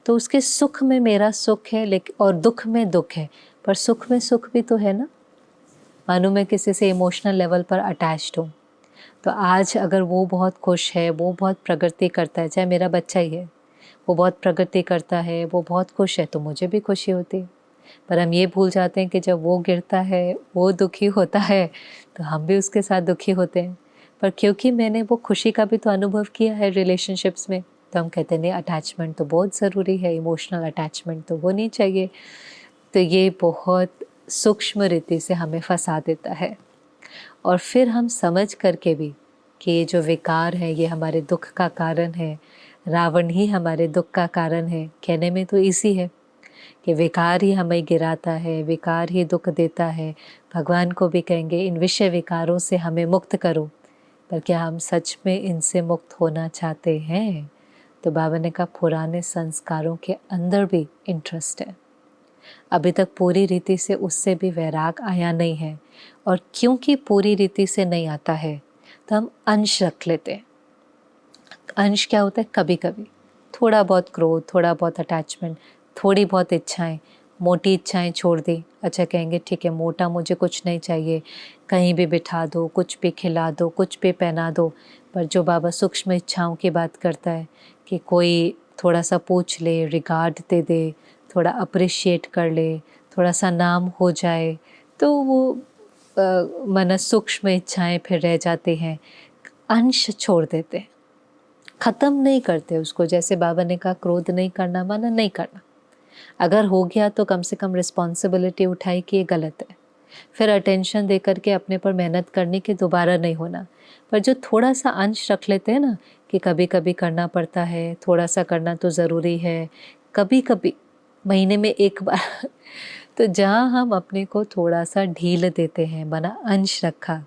तो उसके सुख में मेरा सुख है, लेकिन और दुख में दुख है, पर सुख में सुख भी तो है ना। मानो मैं किसी से इमोशनल लेवल पर अटैच्ड हूँ, तो आज अगर वो बहुत खुश है, वो बहुत प्रगति करता है, चाहे मेरा बच्चा ही है, वो बहुत प्रगति करता है, वो बहुत खुश है, तो मुझे भी खुशी होती है। पर हम ये भूल जाते हैं कि जब वो गिरता है, वो दुखी होता है, तो हम भी उसके साथ दुखी होते हैं। पर क्योंकि मैंने वो खुशी का भी तो अनुभव किया है रिलेशनशिप्स में, तो हम कहते हैं नहीं अटैचमेंट तो बहुत ज़रूरी है, इमोशनल अटैचमेंट तो होनी चाहिए। तो ये बहुत सूक्ष्म रीति से हमें फंसा देता है। और फिर हम समझ करके भी कि ये जो विकार है ये हमारे दुख का कारण है, रावण ही हमारे दुख का कारण है, कहने में तो इसी है कि विकार ही हमें गिराता है, विकार ही दुख देता है। भगवान को भी कहेंगे इन विषय विकारों से हमें मुक्त करो, पर क्या हम सच में इनसे मुक्त होना चाहते हैं? तो बाबा ने कहा पुराने संस्कारों के अंदर भी इंटरेस्ट है, अभी तक पूरी रीति से उससे भी वैराग आया नहीं है। और क्योंकि पूरी रीति से नहीं आता है तो हम अंश रख लेते हैं। अंश क्या होता है? कभी कभी थोड़ा बहुत क्रोध, थोड़ा बहुत अटैचमेंट, थोड़ी बहुत इच्छाएं, मोटी इच्छाएं छोड़ दी। अच्छा कहेंगे ठीक है मोटा मुझे कुछ नहीं चाहिए, कहीं भी बिठा दो, कुछ भी खिला दो, कुछ भी पहना दो। पर जो बाबा सूक्ष्म इच्छाओं की बात करता है कि कोई थोड़ा सा पूछ ले, रिगार्ड दे दे, थोड़ा अप्रिशिएट कर ले, थोड़ा सा नाम हो जाए, तो वो मन सूक्ष्म इच्छाएं फिर रह जाती हैं, अंश छोड़ देते हैं, ख़त्म नहीं करते उसको। जैसे बाबा ने कहा क्रोध नहीं करना, माना नहीं करना, अगर हो गया तो कम से कम रिस्पॉन्सिबिलिटी उठाई कि ये गलत है, फिर अटेंशन दे करके अपने पर मेहनत करने की दोबारा नहीं होना। पर जो थोड़ा सा अंश रख लेते हैं ना कि कभी कभी करना पड़ता है, थोड़ा सा करना तो ज़रूरी है, कभी कभी महीने में एक बार तो जहाँ हम अपने को थोड़ा सा ढील देते हैं, बना अंश रखा,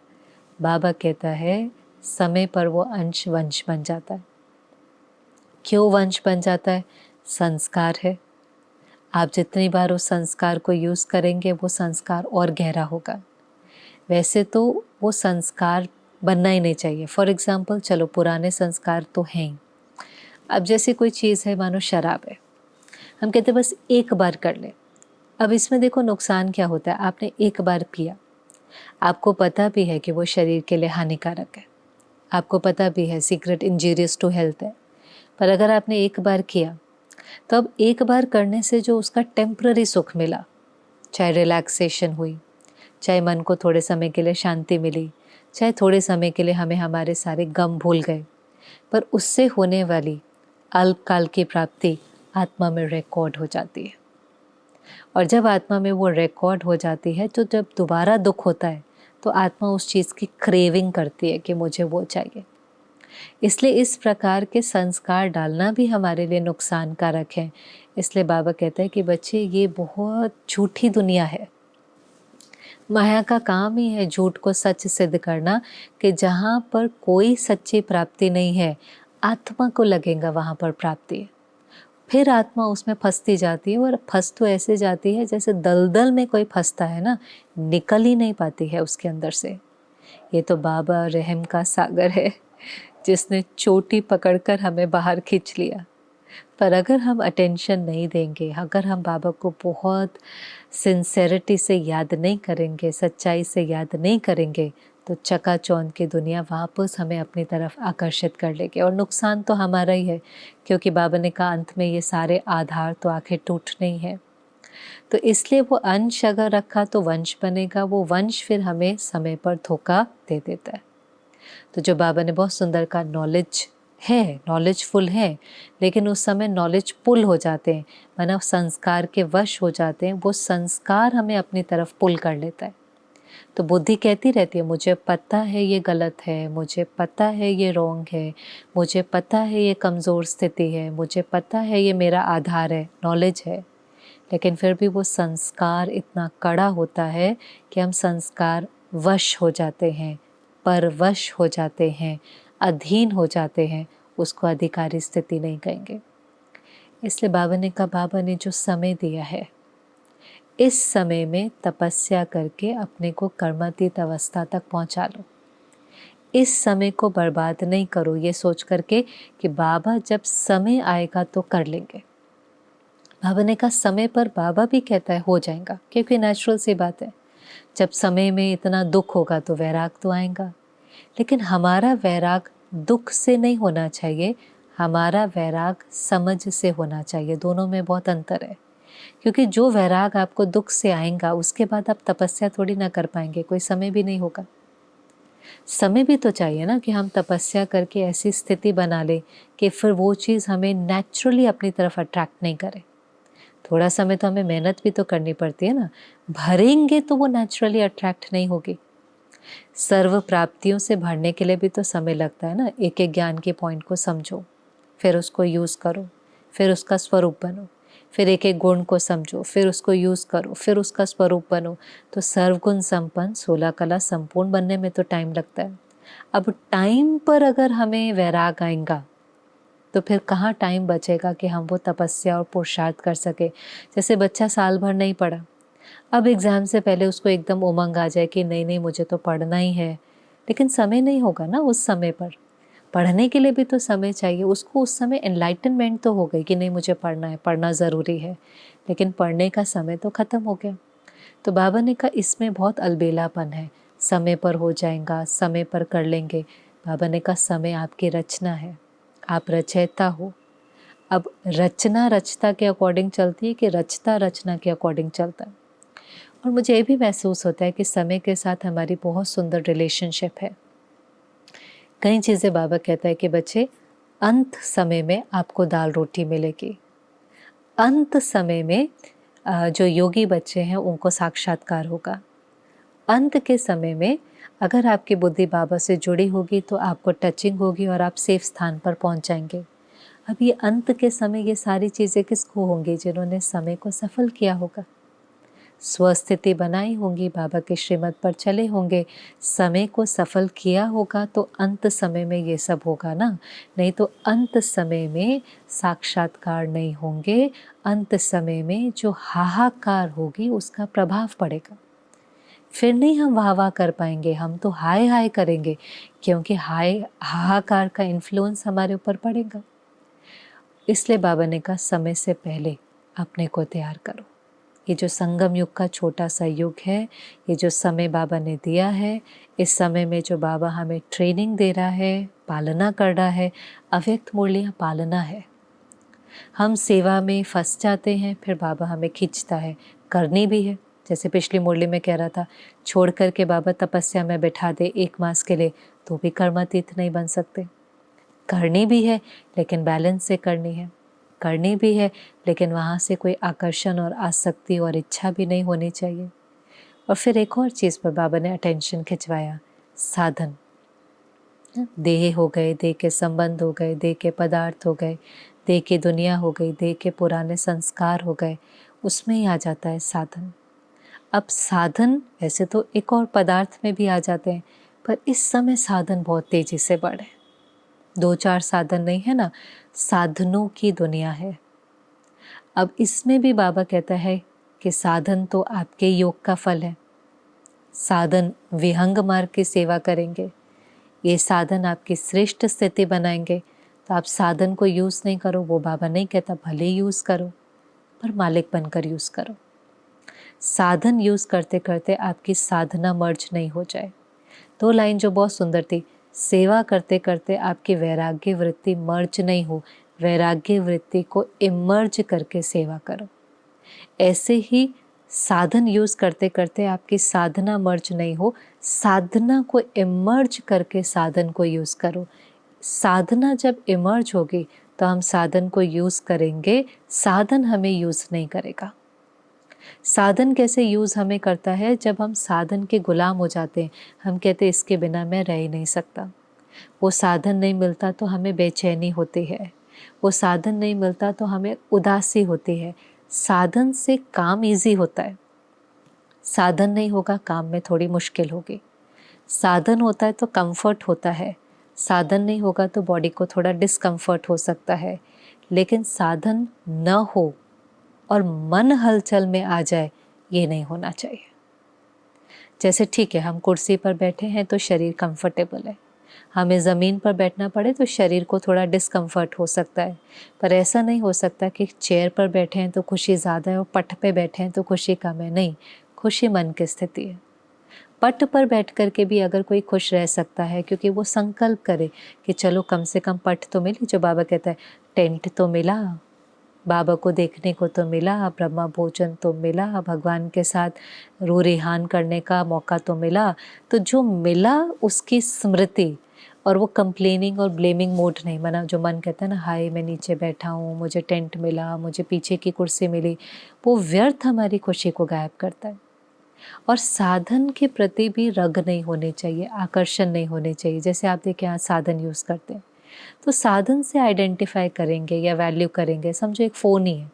बाबा कहता है समय पर वो अंश वंश बन जाता है। क्यों वंश बन जाता है? संस्कार है। आप जितनी बार उस संस्कार को यूज़ करेंगे वो संस्कार और गहरा होगा। वैसे तो वो संस्कार बनना ही नहीं चाहिए। फॉर एग्ज़ाम्पल चलो पुराने संस्कार तो हैं ही। अब जैसे कोई चीज़ है, मानो शराब है, हम कहते बस एक बार कर ले। अब इसमें देखो नुकसान क्या होता है, आपने एक बार पिया, आपको पता भी है कि वो शरीर के लिए हानिकारक है, आपको पता भी है सिगरेट इंजीरियस टू हेल्थ है, पर अगर आपने एक बार किया तो अब एक बार करने से जो उसका टेम्पररी सुख मिला, चाहे रिलैक्सेशन हुई, चाहे मन को थोड़े समय के लिए शांति मिली, चाहे थोड़े समय के लिए हमें हमारे सारे गम भूल गए, पर उससे होने वाली अल्पकाल की प्राप्ति आत्मा में रिकॉर्ड हो जाती है। और जब आत्मा में वो रिकॉर्ड हो जाती है तो जब दोबारा दुख होता है तो आत्मा उस चीज़ की क्रेविंग करती है कि मुझे वो चाहिए। इसलिए इस प्रकार के संस्कार डालना भी हमारे लिए नुकसान कारक है। इसलिए बाबा कहते हैं कि बच्चे ये बहुत झूठी दुनिया है, माया का काम ही है झूठ को सच सिद्ध करना, कि जहाँ पर कोई सच्ची प्राप्ति नहीं है आत्मा को लगेगा वहाँ पर प्राप्ति है। फिर आत्मा उसमें फंसती जाती है, और फंस तो ऐसे जाती है जैसे दलदल में कोई फंसता है ना, निकल ही नहीं पाती है उसके अंदर से। ये तो बाबा रहम का सागर है जिसने चोटी पकड़कर हमें बाहर खींच लिया। पर अगर हम अटेंशन नहीं देंगे, अगर हम बाबा को बहुत सिंसेरिटी से याद नहीं करेंगे, सच्चाई से याद नहीं करेंगे, तो चकाचौंध की दुनिया वापस हमें अपनी तरफ आकर्षित कर लेगी। और नुकसान तो हमारा ही है, क्योंकि बाबा ने कहा अंत में ये सारे आधार तो आखिर टूटने ही है। तो इसलिए वो अंश अगर रखा तो वंश बनेगा, वो वंश फिर हमें समय पर धोखा दे देता है। तो जो बाबा ने बहुत सुंदर का नॉलेज है, नॉलेजफुल है, लेकिन उस समय नॉलेज पुल हो जाते हैं, माना संस्कार के वश हो जाते हैं, वो संस्कार हमें अपनी तरफ पुल कर लेता है। तो बुद्धि कहती रहती है मुझे पता है ये गलत है, मुझे पता है ये रॉन्ग है, मुझे पता है ये कमज़ोर स्थिति है, मुझे पता है ये मेरा आधार है, नॉलेज है। लेकिन फिर भी वो संस्कार इतना कड़ा होता है कि हम संस्कार वश हो जाते हैं, परवश हो जाते हैं, अधीन हो जाते हैं, उसको अधिकारी स्थिति नहीं कहेंगे। इसलिए बाबा ने कहा, बाबा ने जो समय दिया है, इस समय में तपस्या करके अपने को कर्मातीत अवस्था तक पहुंचा लो। इस समय को बर्बाद नहीं करो ये सोच करके कि बाबा जब समय आएगा तो कर लेंगे। बाबा ने कहा समय पर बाबा भी कहता है हो जाएगा, क्योंकि नेचुरल सी बात है, जब समय में इतना दुख होगा तो वैराग तो आएगा। लेकिन हमारा वैराग दुख से नहीं होना चाहिए, हमारा वैराग समझ से होना चाहिए। दोनों में बहुत अंतर है, क्योंकि जो वैराग आपको दुख से आएगा उसके बाद आप तपस्या थोड़ी ना कर पाएंगे, कोई समय भी नहीं होगा। समय भी तो चाहिए ना कि हम तपस्या करके ऐसी स्थिति बना ले कि फिर वो चीज़ हमें नेचुरली अपनी तरफ अट्रैक्ट नहीं करे। थोड़ा समय तो हमें मेहनत भी तो करनी पड़ती है ना, भरेंगे तो वो नेचुरली अट्रैक्ट नहीं होगी। सर्व प्राप्तियों से भरने के लिए भी तो समय लगता है ना। एक एक ज्ञान के पॉइंट को समझो, फिर उसको यूज़ करो, फिर उसका स्वरूप बनो, फिर एक एक गुण को समझो, फिर उसको यूज़ करो, फिर उसका स्वरूप बनो। तो सर्वगुण संपन्न 16 कला संपूर्ण बनने में तो टाइम लगता है। अब टाइम पर अगर हमें वैराग आएगा तो फिर कहाँ टाइम बचेगा कि हम वो तपस्या और पुरुषार्थ कर सके। जैसे बच्चा साल भर नहीं पढ़ा, अब एग्ज़ाम से पहले उसको एकदम उमंग आ जाए कि नहीं नहीं मुझे तो पढ़ना ही है, लेकिन समय नहीं होगा ना उस समय पर। पढ़ने के लिए भी तो समय चाहिए उसको। उस समय एनलाइटनमेंट तो हो गई कि नहीं मुझे पढ़ना है, पढ़ना ज़रूरी है, लेकिन पढ़ने का समय तो ख़त्म हो गया। तो बाबा ने कहा इसमें बहुत अलबेलापन है, समय पर हो जाएगा, समय पर कर लेंगे। बाबा ने कहा समय आपकी रचना है, आप रचयिता हो। अब रचना रचता के अकॉर्डिंग चलती है कि रचता रचना के अकॉर्डिंग चलता है। और मुझे ये भी महसूस होता है कि समय के साथ हमारी बहुत सुंदर रिलेशनशिप है। कई चीज़ें बाबा कहता है कि बच्चे अंत समय में आपको दाल रोटी मिलेगी। अंत समय में जो योगी बच्चे हैं उनको साक्षात्कार होगा। अंत के समय में अगर आपकी बुद्धि बाबा से जुड़ी होगी तो आपको टचिंग होगी और आप सेफ स्थान पर पहुंच जाएंगे। अब ये अंत के समय ये सारी चीज़ें किसको होंगी? जिन्होंने समय को सफल किया होगा, स्वस्थिति बनाई होंगी, बाबा के श्रीमत पर चले होंगे, समय को सफल किया होगा, तो अंत समय में ये सब होगा ना। नहीं तो अंत समय में साक्षात्कार नहीं होंगे। अंत समय में जो हाहाकार होगी उसका प्रभाव पड़ेगा। फिर नहीं हम वाह वाह कर पाएंगे, हम तो हाय हाय करेंगे, क्योंकि हाहाकार का इन्फ्लुएंस हमारे ऊपर पड़ेगा। इसलिए बाबा ने कहा समय से पहले अपने को तैयार करो। ये जो संगम युग का छोटा सा युग है, ये जो समय बाबा ने दिया है, इस समय में जो बाबा हमें ट्रेनिंग दे रहा है, पालना कर रहा है, अव्यक्त मुरलियाँ पालना है। हम सेवा में फंस जाते हैं, फिर बाबा हमें खींचता है, करनी भी है। जैसे पिछली मुरली में कह रहा था, छोड़ कर के बाबा तपस्या में बैठा दे 1 मास के लिए तो भी कर्मातीत नहीं बन सकते। करनी भी है लेकिन बैलेंस से करनी है, करनी भी है लेकिन वहाँ से कोई आकर्षण और आसक्ति और इच्छा भी नहीं होनी चाहिए। और फिर एक और चीज़ पर बाबा ने अटेंशन खिंचवाया, साधन। देह हो गए, देह के संबंध हो गए, देह के पदार्थ हो गए, देह की दुनिया हो गई, देह के पुराने संस्कार हो गए, उसमें ही आ जाता है साधन। अब साधन वैसे तो एक और पदार्थ में भी आ जाते हैं, पर इस समय साधन बहुत तेज़ी से बढ़े। 2-4 साधन नहीं है ना, साधनों की दुनिया है। अब इसमें भी बाबा कहता है कि साधन तो आपके योग का फल है। साधन विहंग मार्ग की सेवा करेंगे, ये साधन आपकी श्रेष्ठ स्थिति बनाएंगे। तो आप साधन को यूज़ नहीं करो, वो बाबा नहीं कहता, भले यूज़ करो पर मालिक बनकर यूज़ करो। साधन यूज़ करते करते आपकी साधना मर्ज नहीं हो जाए। 2 लाइन जो बहुत सुंदर थी, सेवा करते करते आपकी वैराग्य वृत्ति मर्ज नहीं हो, वैराग्य वृत्ति को इमर्ज करके सेवा करो। ऐसे ही साधन यूज़ करते करते आपकी साधना मर्ज नहीं हो, साधना को इमर्ज करके साधन को यूज़ करो। साधना जब इमर्ज होगी तो हम साधन को यूज़ करेंगे, साधन हमें यूज़ नहीं करेगा। साधन कैसे यूज़ हमें करता है? जब हम साधन के गुलाम हो जाते हैं, हम कहते हैं इसके बिना मैं रह ही नहीं सकता। वो साधन नहीं मिलता तो हमें बेचैनी होती है, वो साधन नहीं मिलता तो हमें उदासी होती है। साधन से काम इजी होता है, साधन नहीं होगा काम में थोड़ी मुश्किल होगी। साधन होता है तो कंफर्ट होता है, साधन नहीं होगा तो बॉडी को थोड़ा डिस्कम्फर्ट हो सकता है। लेकिन साधन न हो और मन हलचल में आ जाए, ये नहीं होना चाहिए। जैसे ठीक है, हम कुर्सी पर बैठे हैं तो शरीर कंफर्टेबल है, हमें ज़मीन पर बैठना पड़े तो शरीर को थोड़ा डिस्कम्फर्ट हो सकता है। पर ऐसा नहीं हो सकता कि चेयर पर बैठे हैं तो खुशी ज़्यादा है और पट पे बैठे हैं तो खुशी कम है। नहीं, खुशी मन की स्थिति है। पट पर बैठ कर के भी अगर कोई खुश रह सकता है, क्योंकि वो संकल्प करे कि चलो कम से कम पट तो मिली, जो बाबा कहता है टेंट तो मिला, बाबा को देखने को तो मिला, ब्रह्मा भोजन तो मिला, भगवान के साथ रूह रिहान करने का मौका तो मिला। तो जो मिला उसकी स्मृति, और वो कंप्लेनिंग और ब्लेमिंग मोड नहीं बना। जो मन कहता है ना, हाय मैं नीचे बैठा हूँ, मुझे टेंट मिला, मुझे पीछे की कुर्सी मिली, वो व्यर्थ हमारी खुशी को गायब करता है। और साधन के प्रति भी रग नहीं होने चाहिए, आकर्षण नहीं होने चाहिए। जैसे आप देखें आज साधन यूज़ करते हैं, तो साधन से आइडेंटिफाई करेंगे या वैल्यू करेंगे। समझो एक फ़ोन ही है,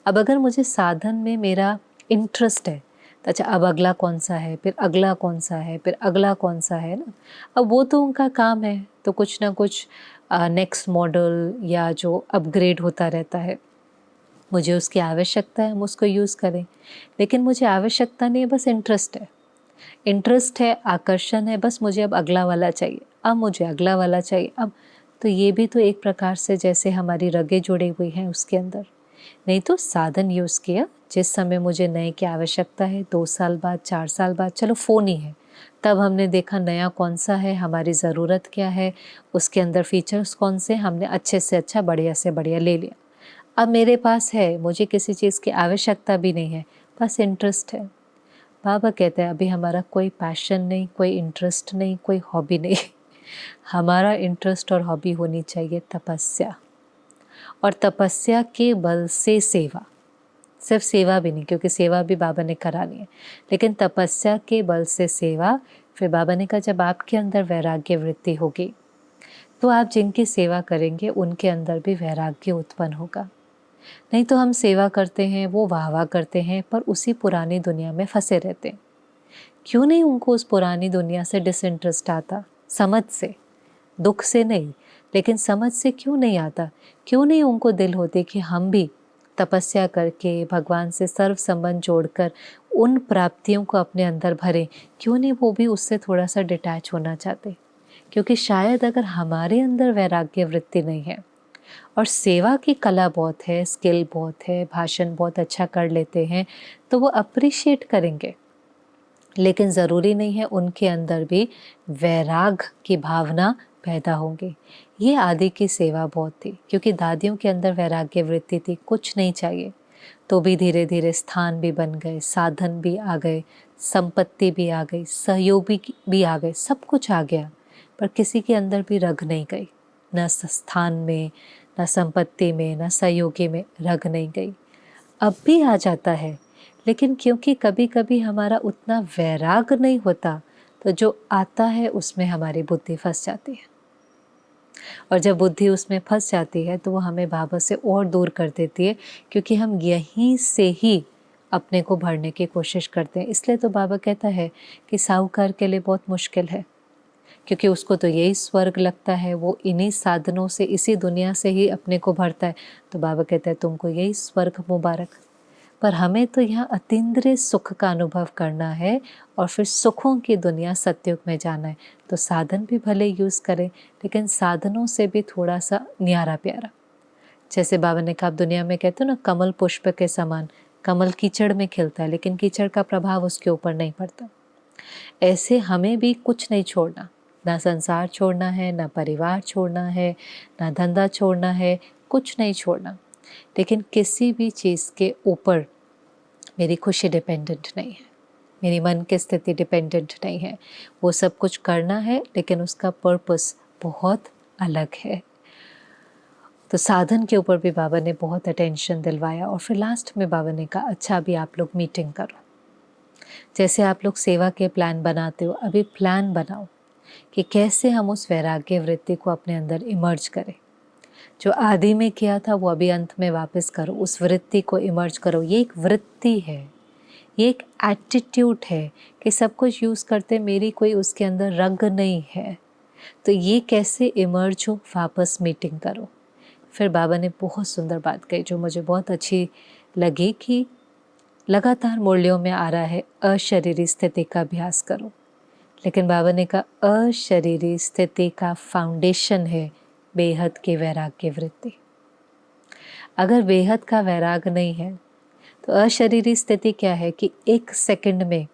अब अगर मुझे साधन में मेरा इंटरेस्ट है तो अच्छा अब अगला कौन सा है, फिर अगला कौन सा है, फिर अगला कौन सा है ना। अब वो तो उनका काम है, तो कुछ ना कुछ नेक्स्ट मॉडल या जो अपग्रेड होता रहता है, मुझे उसकी आवश्यकता है, हम उसको यूज़ करें। लेकिन मुझे आवश्यकता नहीं है, बस इंटरेस्ट है, इंटरेस्ट है, आकर्षण है, बस मुझे अब अगला वाला चाहिए, अब मुझे अगला वाला चाहिए अब। तो ये भी तो एक प्रकार से जैसे हमारी रगें जुड़ी हुई हैं उसके अंदर। नहीं तो साधन यूज़ किया, जिस समय मुझे नए की आवश्यकता है, 2 साल बाद, 4 साल बाद, चलो फ़ोन ही है, तब हमने देखा नया कौन सा है, हमारी ज़रूरत क्या है, उसके अंदर फीचर्स कौन से, हमने अच्छे से अच्छा, बढ़िया से बढ़िया ले लिया। अब मेरे पास है, मुझे किसी चीज़ की आवश्यकता भी नहीं है, बस इंटरेस्ट है। बाबा कहते हैं अभी हमारा कोई पैशन नहीं, कोई इंटरेस्ट नहीं, कोई हॉबी नहीं। हमारा इंटरेस्ट और हॉबी होनी चाहिए तपस्या, और तपस्या के बल से सेवा। सिर्फ सेवा भी नहीं, क्योंकि सेवा भी बाबा ने करानी है, लेकिन तपस्या के बल से सेवा। फिर बाबा ने कहा जब आपके अंदर वैराग्य वृत्ति होगी तो आप जिनकी सेवा करेंगे उनके अंदर भी वैराग्य उत्पन्न होगा। नहीं तो हम सेवा करते हैं, वो वाह वाह करते हैं, पर उसी पुरानी दुनिया में फंसे रहते हैं। क्यों नहीं उनको उस पुरानी दुनिया से डिसइंटरेस्ट आता? समझ से, दुख से नहीं, लेकिन समझ से क्यों नहीं आता? क्यों नहीं उनको दिल होते कि हम भी तपस्या करके भगवान से सर्व संबंध जोड़कर उन प्राप्तियों को अपने अंदर भरें? क्यों नहीं वो भी उससे थोड़ा सा डिटैच होना चाहते? क्योंकि शायद अगर हमारे अंदर वैराग्य वृत्ति नहीं है, और सेवा की कला बहुत है, स्किल बहुत है, भाषण बहुत अच्छा कर लेते हैं, तो वो अप्रिशिएट करेंगे, लेकिन ज़रूरी नहीं है उनके अंदर भी वैराग की भावना पैदा होंगी। ये आदि की सेवा बहुत थी, क्योंकि दादियों के अंदर वैराग्य वृत्ति थी, कुछ नहीं चाहिए, तो भी धीरे धीरे स्थान भी बन गए, साधन भी आ गए, संपत्ति भी आ गई, सहयोगी भी आ गए, सब कुछ आ गया, पर किसी के अंदर भी रग नहीं गई, न स्थान में, न संपत्ति में, न सहयोगी में रग नहीं गई। अब भी आ जाता है, लेकिन क्योंकि कभी कभी हमारा उतना वैराग नहीं होता, तो जो आता है उसमें हमारी बुद्धि फंस जाती है, और जब बुद्धि उसमें फंस जाती है तो वो हमें बाबा से और दूर कर देती है, क्योंकि हम यहीं से ही अपने को भरने की कोशिश करते हैं। इसलिए तो बाबा कहता है कि साहूकार के लिए बहुत मुश्किल है, क्योंकि उसको तो यही स्वर्ग लगता है, वो इन्हीं साधनों से, इसी दुनिया से ही अपने को भरता है। तो बाबा कहता है तुमको यही स्वर्ग मुबारक। पर हमें तो यहाँ अतीन्द्रिय सुख का अनुभव करना है, और फिर सुखों की दुनिया सतयुग में जाना है। तो साधन भी भले यूज़ करें, लेकिन साधनों से भी थोड़ा सा न्यारा प्यारा। जैसे बाबा ने कहा, दुनिया में कहते हो ना, कमल पुष्प के समान, कमल कीचड़ में खिलता है, लेकिन कीचड़ का प्रभाव उसके ऊपर नहीं पड़ता। ऐसे हमें भी कुछ नहीं छोड़ना, ना संसार छोड़ना है, ना परिवार छोड़ना है, ना धंधा छोड़ना है, कुछ नहीं छोड़ना। लेकिन किसी भी चीज़ के ऊपर मेरी खुशी डिपेंडेंट नहीं है, मेरी मन की स्थिति डिपेंडेंट नहीं है। वो सब कुछ करना है, लेकिन उसका पर्पस बहुत अलग है। तो साधन के ऊपर भी बाबा ने बहुत अटेंशन दिलवाया और फिर लास्ट में बाबा ने कहा अच्छा अभी आप लोग मीटिंग करो। जैसे आप लोग सेवा के प्लान बनाते हो, अभी प्लान बनाओ कि कैसे हम उस वैराग्य वृत्ति को अपने अंदर इमर्ज करें। जो आदि में किया था वो अभी अंत में वापस करो, उस वृत्ति को इमर्ज करो। ये एक वृत्ति है, ये एक एटीट्यूड है कि सब कुछ यूज़ करते मेरी कोई उसके अंदर रंग नहीं है। तो ये कैसे इमर्ज हो, वापस मीटिंग करो। फिर बाबा ने बहुत सुंदर बात कही जो मुझे बहुत अच्छी लगी कि लगातार मुरलियों में आ रहा है अशरीरी स्थिति का अभ्यास करो, लेकिन बाबा ने कहा अशरीरी स्थिति का फाउंडेशन है बेहद की वैराग्य वृत्ति। अगर बेहद का वैराग नहीं है तो अशरीरी स्थिति क्या है कि एक सेकंड में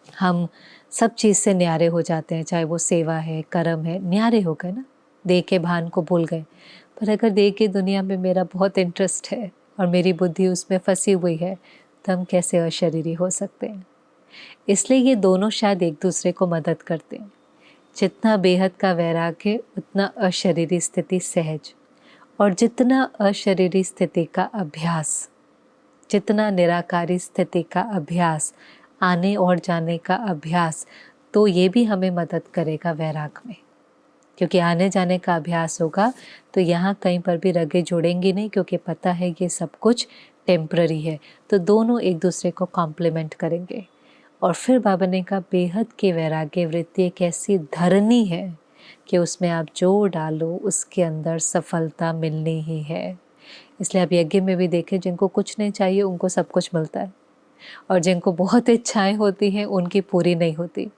हम सब चीज़ से न्यारे हो जाते हैं, चाहे वो सेवा है, कर्म है, न्यारे हो गए ना, देह के भान को भूल गए। पर अगर देह की दुनिया में मेरा बहुत इंटरेस्ट है और मेरी बुद्धि उसमें फंसी हुई है तो हम कैसे अशरीरी हो सकते हैं। इसलिए ये दोनों शायद एक दूसरे को मदद करते हैं। जितना बेहद का वैराग है उतना अशरीरी स्थिति सहज, और जितना अशरीरी स्थिति का अभ्यास, जितना निराकारी स्थिति का अभ्यास, आने और जाने का अभ्यास, तो ये भी हमें मदद करेगा वैराग में। क्योंकि आने जाने का अभ्यास होगा तो यहाँ कहीं पर भी रगे जुड़ेंगी नहीं, क्योंकि पता है ये सब कुछ टेम्पररी है। तो दोनों एक दूसरे को कॉम्प्लीमेंट करेंगे। और फिर बाबा ने कहा बेहद की वैराग्य वृत्ति एक ऐसी धरनी है कि उसमें आप जो डालो उसके अंदर सफलता मिलनी ही है। इसलिए आप यज्ञ में भी देखें, जिनको कुछ नहीं चाहिए उनको सब कुछ मिलता है, और जिनको बहुत इच्छाएं होती हैं उनकी पूरी नहीं होती।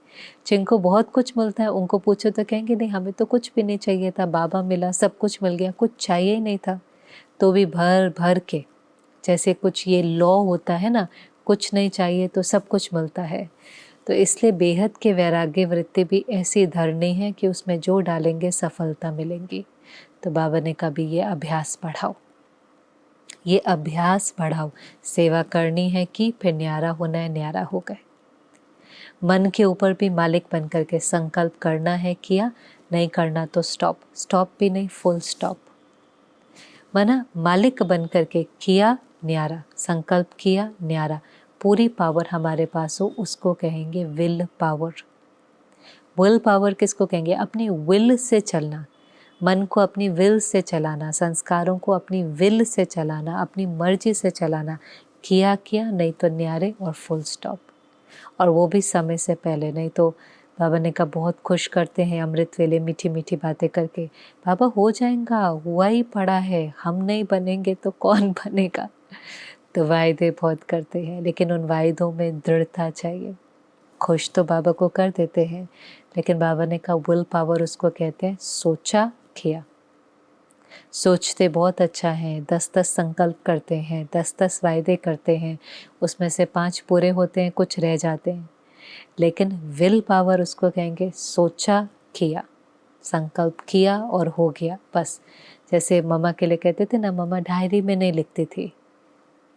जिनको बहुत कुछ मिलता है उनको पूछो तो कहेंगे नहीं हमें तो कुछ भी नहीं चाहिए था, बाबा मिला, सब कुछ मिल गया, कुछ चाहिए ही नहीं था। तो भी भर भर के, जैसे कुछ ये लॉ होता है ना, कुछ नहीं चाहिए तो सब कुछ मिलता है। तो इसलिए बेहद के वैराग्य वृत्ति भी ऐसी धरनी है कि उसमें जो डालेंगे सफलता मिलेंगी। तो बाबा ने कभी ये अभ्यास बढ़ाओ, ये अभ्यास बढ़ाओ। सेवा करनी है कि फिर न्यारा होना है, न्यारा हो गए। मन के ऊपर भी मालिक बन करके संकल्प करना है, किया, नहीं करना तो स्टॉप, स्टॉप भी नहीं, फुल स्टॉप। मना मालिक बन करके किया, न्यारा, संकल्प किया, न्यारा। पूरी पावर हमारे पास हो उसको कहेंगे विल पावर। विल पावर किसको कहेंगे? अपनी विल से चलना, मन को अपनी विल से चलाना, संस्कारों को अपनी विल से चलाना, अपनी मर्जी से चलाना। किया किया, नहीं तो न्यारे और फुल स्टॉप। और वो भी समय से पहले, नहीं तो बाबा ने कहा बहुत खुश करते हैं अमृत वेले मीठी मीठी बातें करके, बाबा हो जाएगा, हुआ ही पड़ा है, हम नहीं बनेंगे तो कौन बनेगा। तो वायदे बहुत करते हैं, लेकिन उन वायदों में दृढ़ता चाहिए। खुश तो बाबा को कर देते हैं, लेकिन बाबा ने कहा विल पावर उसको कहते हैं सोचा किया। सोचते बहुत अच्छा है, 10-10 संकल्प करते हैं, 10-10 वायदे करते हैं, उसमें से 5 पूरे होते हैं, कुछ रह जाते हैं। लेकिन विल पावर उसको कहेंगे सोचा किया, संकल्प किया और हो गया, बस। जैसे मम्मा के लिए कहते थे ना, मम्मा डायरी में नहीं लिखती थी,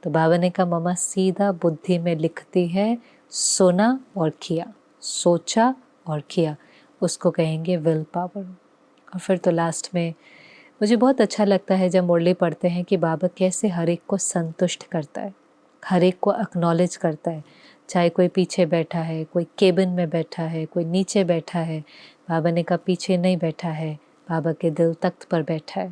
तो बाबा ने कहा मम्मा सीधा बुद्धि में लिखती है, सुना और किया, सोचा और किया, उसको कहेंगे विल पावर। और फिर तो लास्ट में मुझे बहुत अच्छा लगता है जब मुरली पढ़ते हैं कि बाबा कैसे हर एक को संतुष्ट करता है, हर एक को एक्नॉलेज करता है। चाहे कोई पीछे बैठा है, कोई केबिन में बैठा है, कोई नीचे बैठा है, बाबा ने कहा पीछे नहीं बैठा है, बाबा के दिल तख्त पर बैठा है।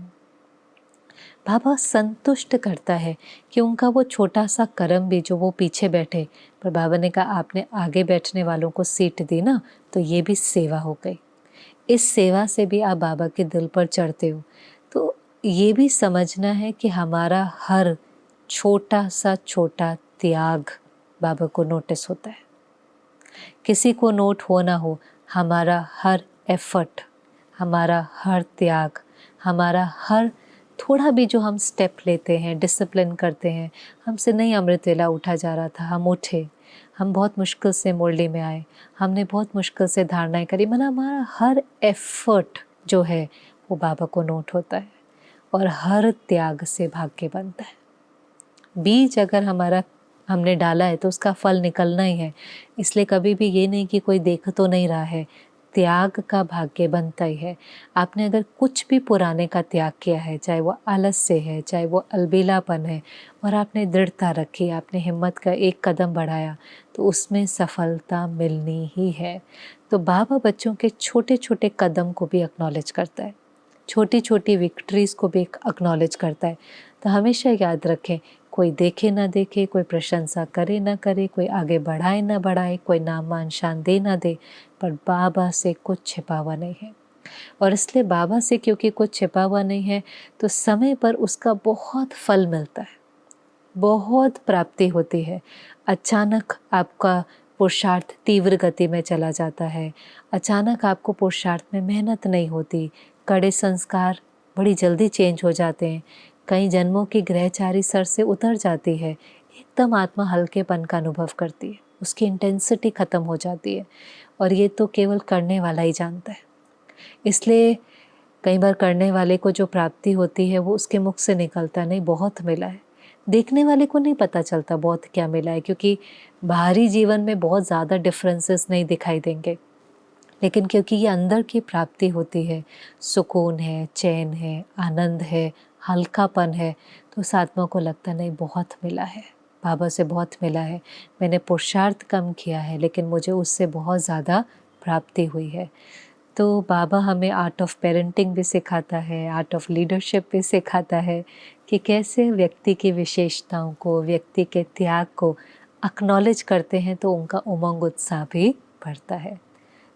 बाबा संतुष्ट करता है कि उनका वो छोटा सा कर्म भी, जो वो पीछे बैठे, पर बाबा ने कहा आपने आगे बैठने वालों को सीट दी ना, तो ये भी सेवा हो गई। इस सेवा से भी आप बाबा के दिल पर चढ़ते हो। तो ये भी समझना है कि हमारा हर छोटा सा छोटा त्याग बाबा को नोटिस होता है। किसी को नोट हो ना हो, हमारा हर एफर्ट, हमारा हर त्याग, हमारा हर थोड़ा भी जो हम स्टेप लेते हैं, डिसिप्लिन करते हैं। हमसे नहीं अमृत वेला उठा जा रहा था, हम उठे, हम बहुत मुश्किल से मुरली में आए, हमने बहुत मुश्किल से धारणाएं करी, मतलब हमारा हर एफर्ट जो है वो बाबा को नोट होता है, और हर त्याग से भाग्य बनता है। बीज अगर हमारा हमने डाला है तो उसका फल निकलना ही है। इसलिए कभी भी ये नहीं कि कोई देख तो नहीं रहा है, त्याग का भाग्य बनता ही है। आपने अगर कुछ भी पुराने का त्याग किया है, चाहे वो आलस्य है, चाहे वो अलबेलापन है, और आपने दृढ़ता रखी, आपने हिम्मत का एक कदम बढ़ाया, तो उसमें सफलता मिलनी ही है। तो बाबा बच्चों के छोटे छोटे कदम को भी एक्नॉलेज करता है, छोटी छोटी विक्ट्रीज़ को भी एक्नॉलेज करता है। तो हमेशा याद रखें, कोई देखे ना देखे, कोई प्रशंसा करे ना करे, कोई आगे बढ़ाए ना बढ़ाए, कोई नाम मान शान दे ना दे, पर बाबा से कुछ छिपा हुआ नहीं है। और इसलिए बाबा से क्योंकि कुछ छिपा हुआ नहीं है, तो समय पर उसका बहुत फल मिलता है, बहुत प्राप्ति होती है। अचानक आपका पुरुषार्थ तीव्र गति में चला जाता है, अचानक आपको पुरुषार्थ में मेहनत नहीं होती, कड़े संस्कार बड़ी जल्दी चेंज हो जाते हैं, कई जन्मों की ग्रहचारी सर से उतर जाती है, एकदम आत्मा हल्केपन का अनुभव करती है, उसकी इंटेंसिटी ख़त्म हो जाती है। और ये तो केवल करने वाला ही जानता है। इसलिए कई बार करने वाले को जो प्राप्ति होती है वो उसके मुख से निकलता नहीं, बहुत मिला है। देखने वाले को नहीं पता चलता बहुत क्या मिला है, क्योंकि बाहरी जीवन में बहुत ज़्यादा डिफरेंसेस नहीं दिखाई देंगे, लेकिन क्योंकि ये अंदर की प्राप्ति होती है, सुकून है, चैन है, आनंद है, हल्कापन है, तो उस आत्मा को लगता नहीं बहुत मिला है, बाबा से बहुत मिला है, मैंने पुरुषार्थ कम किया है लेकिन मुझे उससे बहुत ज़्यादा प्राप्ति हुई है। तो बाबा हमें आर्ट ऑफ पेरेंटिंग भी सिखाता है, आर्ट ऑफ लीडरशिप भी सिखाता है कि कैसे व्यक्ति की विशेषताओं को, व्यक्ति के त्याग को एक्नॉलेज करते हैं तो उनका उमंग उत्साह भी बढ़ता है।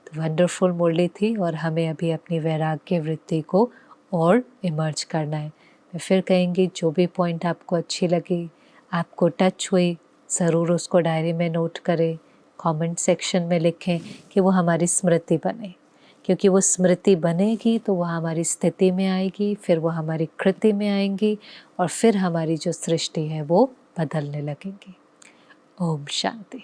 तो वंडरफुल मुरली थी, और हमें अभी अपनी वैराग्य वृत्ति को और इमर्ज करना है। मैं फिर कहेंगी, जो भी पॉइंट आपको अच्छी लगी, आपको टच हुई, ज़रूर उसको डायरी में नोट करें, कमेंट सेक्शन में लिखें कि वो हमारी स्मृति बने, क्योंकि वो स्मृति बनेगी तो वह हमारी स्थिति में आएगी, फिर वो हमारी कृति में आएंगी, और फिर हमारी जो सृष्टि है वो बदलने लगेगी। ओम शांति।